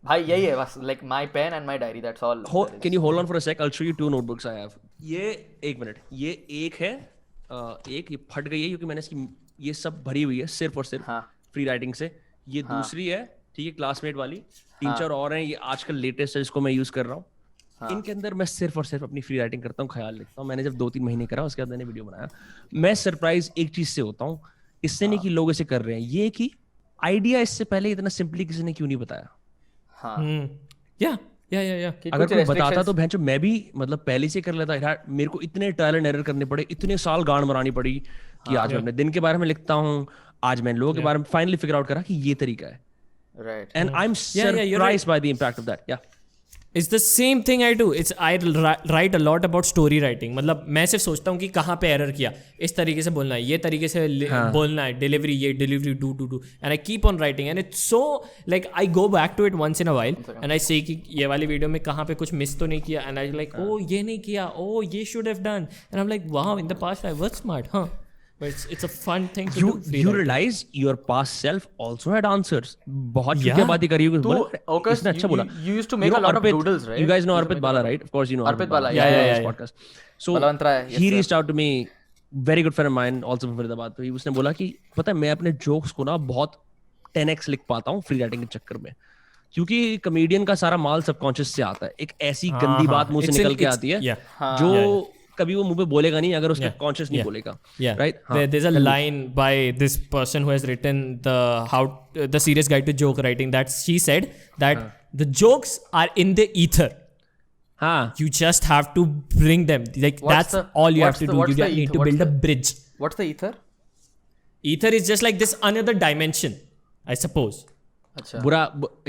भाई यही है बस, like my pen and my diary, that's all. Can you hold on for a sec? I'll show you 2 notebooks I have. ये एक मिनट, ये एक है, ये फट गई है क्योंकि मैंने इसकी ये सब भरी हुई है सिर्फ और सिर्फ फ्री राइटिंग से. ये दूसरी है, ठीक है, क्लासमेट वाली. 3-4 और हैं, ये आजकल लेटेस्ट है जिसको मैं यूज कर रहा हूँ. इनके अंदर मैं सिर्फ और सिर्फ अपनी फ्री राइटिंग करता हूँ, ख्याल लिखता हूँ. मैंने जब 2-3 महीने करा, उसके बाद मैंने वीडियो बनाया. मैं सरप्राइज एक चीज से होता हूँ, इससे नहीं कि लोग ऐसे कर रहे हैं, ये कि आइडिया इससे पहले इतना सिंपली किसी ने क्यों नहीं बताया. अगर कोई बताता तो भैंचो मैं भी मतलब पहले से कर लेता. मेरे को इतने ट्रायल एंड एरर करने पड़े, इतने साल गांड मरानी पड़ी कि आज मैं अपने दिन के बारे में लिखता हूँ, आज मैंने लोगों के बारे में फाइनली फिगर आउट करा कि ये तरीका है. Right. And I'm surprised by the impact of that. Yeah. It's the same thing I do. I write a lot about story writing. मतलब मैं सिर्फ सोचता हूँ कि कहाँ पे एरर किया, इस तरीके से बोलना है, ये तरीके से बोलना है, डिलीवरी ये delivery do and I keep on writing and it's so like I go back to it once in a while and I say कि ये वाली वीडियो में कहाँ पे कुछ मिस तो नहीं किया एंड आई लाइक ओ ये नहीं किया, ओ ये should have done and I am like wow in the past I was smart. हाँ, but it's a fun thing to do. You realize your past self also had answers. बहुत चुतिया बातें करी हुई. इसने अच्छा बोला. You used to make a lot of doodles, right? You guys know Arpit Bala, right? Of course you know Arpit Bala. Yeah. Podcast. So yes, he reached out to me, very good friend of mine, also from Faridabad. तो उसने बोला कि पता है मैं अपने jokes को ना बहुत 10x लिख पाता हूँ free writing के चक्कर में, क्योंकि कमेडियन का सारा माल सबकॉन्शियस से आता है. एक ऐसी गंदी बात मुंह से निकल के आती है जो कभी वो मुंह पे बोलेगा नहीं अगर उसके कॉन्शियस नहीं बोलेगा. Right? There's a line by this person who has written the serious guide to joke writing that she said that the jokes are in the ether. You just have to bring them. Like that's all you have to do. You need to build a bridge. What's the ether? Ether is just like this another dimension, I suppose.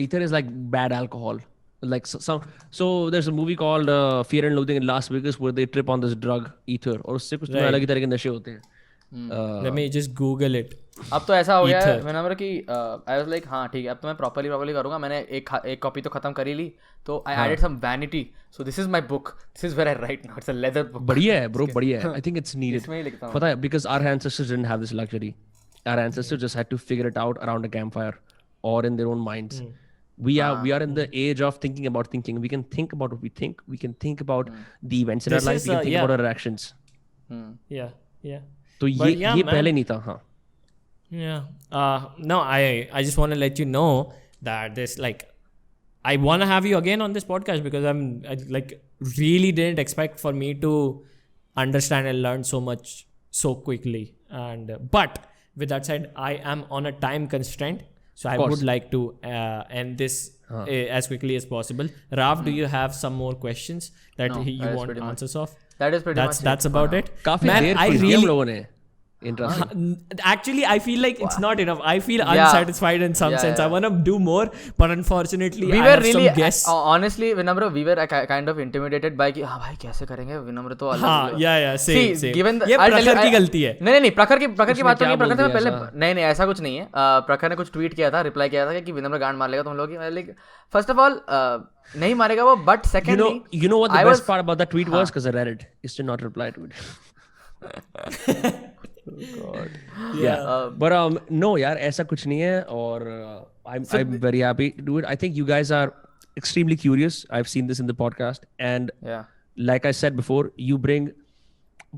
Ether is like bad alcohol. Like so there's a movie called Fear and Loathing in Las Vegas where they trip on this drug ether और उससे कुछ अलग ही तरह के नशे होते हैं. Let me just Google it. अब तो ऐसा हो गया है whenever कि I was like हाँ ठीक है अब तो मैं properly करूँगा. मैंने एक कॉपी तो खत्म कर ही ली तो I added some vanity. So this is my book. This is where I write now. It's a leather book. बढ़िया है bro, बढ़िया है. I think it's needed. इसमें ही लिखता हूँ. पता है because our ancestors didn't have this luxury. Our ancestors just had to figure it out around a campfire or in their own minds. We are in the age of thinking about thinking. We can think about what we think. We can think about the events in our life. We can think about our actions. Yeah. तो ये पहले नहीं था. हाँ. Yeah. No, I just want to let you know that this like I want to have you again on this podcast because I like really didn't expect for me to understand and learn so much so quickly. And but with that said, I am on a time constraint. So I would like to end this as quickly as possible. Rav, do you have some more questions that you want answers of? That is pretty much that's about it. काफी देर I really हम लोगों ने interesting. Actually, I feel like it's not enough. I feel unsatisfied in some sense. I want to do more, but unfortunately, we I were have really some guests. Honestly, Vinamra, we were kind of intimidated by कि हाँ भाई कैसे करेंगे Vinamra तो अलग. Same. Given ये प्रखर की गलती है. नहीं प्रखर की बात तो नहीं. प्रखर से पहले नहीं ऐसा कुछ नहीं है. प्रखर ने कुछ ट्वीट किया था, रिप्लाई किया था कि Vinamra गांड मार लेगा तुम लोग. Like first of all नहीं मारेगा वो, but secondly you know what the best part about that tweet was because I read it is to not reply to it. God. But no यार ऐसा कुछ नहीं है और I'm very happy to do it. I think you guys are extremely curious. I've seen this in the podcast and like I said before, you bring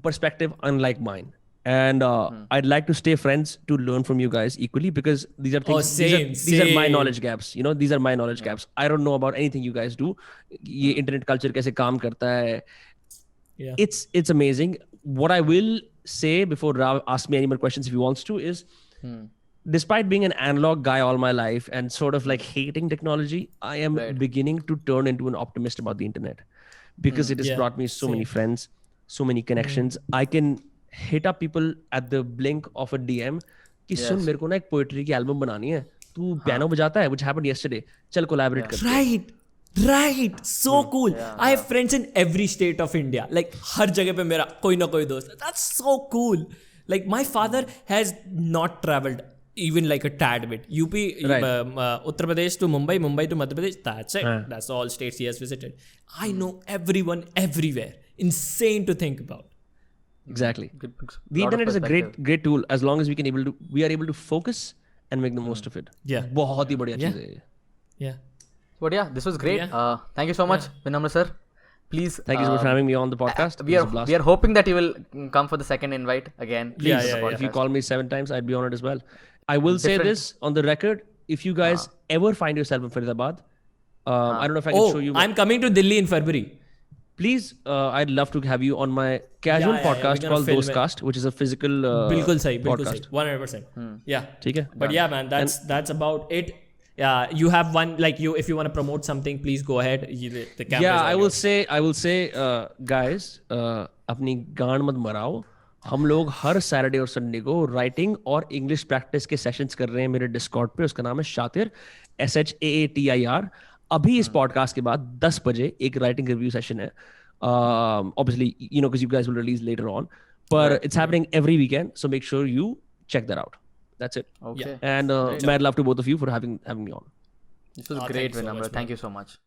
perspective unlike mine. And I'd like to stay friends to learn from you guys equally because these are things. These are my knowledge gaps. You know, these are my knowledge gaps. I don't know about anything you guys do. ये internet culture कैसे काम करता है? It's amazing. What I will say before Rav asks me any more questions if he wants to is, despite being an analog guy all my life and sort of like hating technology, I am beginning to turn into an optimist about the internet because it has brought me so many friends, so many connections. I can hit up people at the blink of a DM कि सुन मेरे को ना एक poetry की album बनानी है, तू piano बजाता है, which happened yesterday, चल कोलैबोरेट करते हैं. Right, so cool. I have friends in every state of India. Like हर जगह पे मेरा कोई ना कोई दोस्त है. That's so cool. Like my father has not traveled even like a tad bit. UP, Uttar Pradesh to Mumbai, Mumbai to Madhya Pradesh. That's it. That's all states he has visited. I know everyone everywhere. Insane to think about. Exactly. The internet is a great tool as long as we are able to focus and make the most of it. Yeah. बहुत ही बढ़िया चीज़ है. Yeah. But yeah, this was great. Thank you so much, Vinamra sir. Please. Thank you so much for having me on the podcast. We are hoping that you will come for the second invite again. Please. If you call me 7 times, I'd be honored as well. I will say this on the record. If you guys ever find yourself in Faridabad, I don't know if I can show you. I'm coming to Delhi in February. Please, I'd love to have you on my casual podcast called Dostcast, which is a physical बिल्कुल सही, podcast. 100%. Yeah. ठीक है. But yeah, man, that's about it. Yeah, you have one like if you want to promote something, please go ahead. The camera. Yeah, I will say, guys, अपनी गांड मत मराओ. हम लोग हर Saturday और संडे को writing और इंग्लिश प्रैक्टिस के sessions कर रहे हैं मेरे डिस्कॉर्ड पे. उसका नाम है शातिर, SHAATIR. अभी इस पॉडकास्ट के बाद 10 बजे एक राइटिंग रिव्यू सेशन है. Obviously, because you guys will release later on, but it's happening every weekend, so make sure you check that out. That's it. Okay. And mad love to both of you for having me on. This was great, Vinamra. Thank you so much.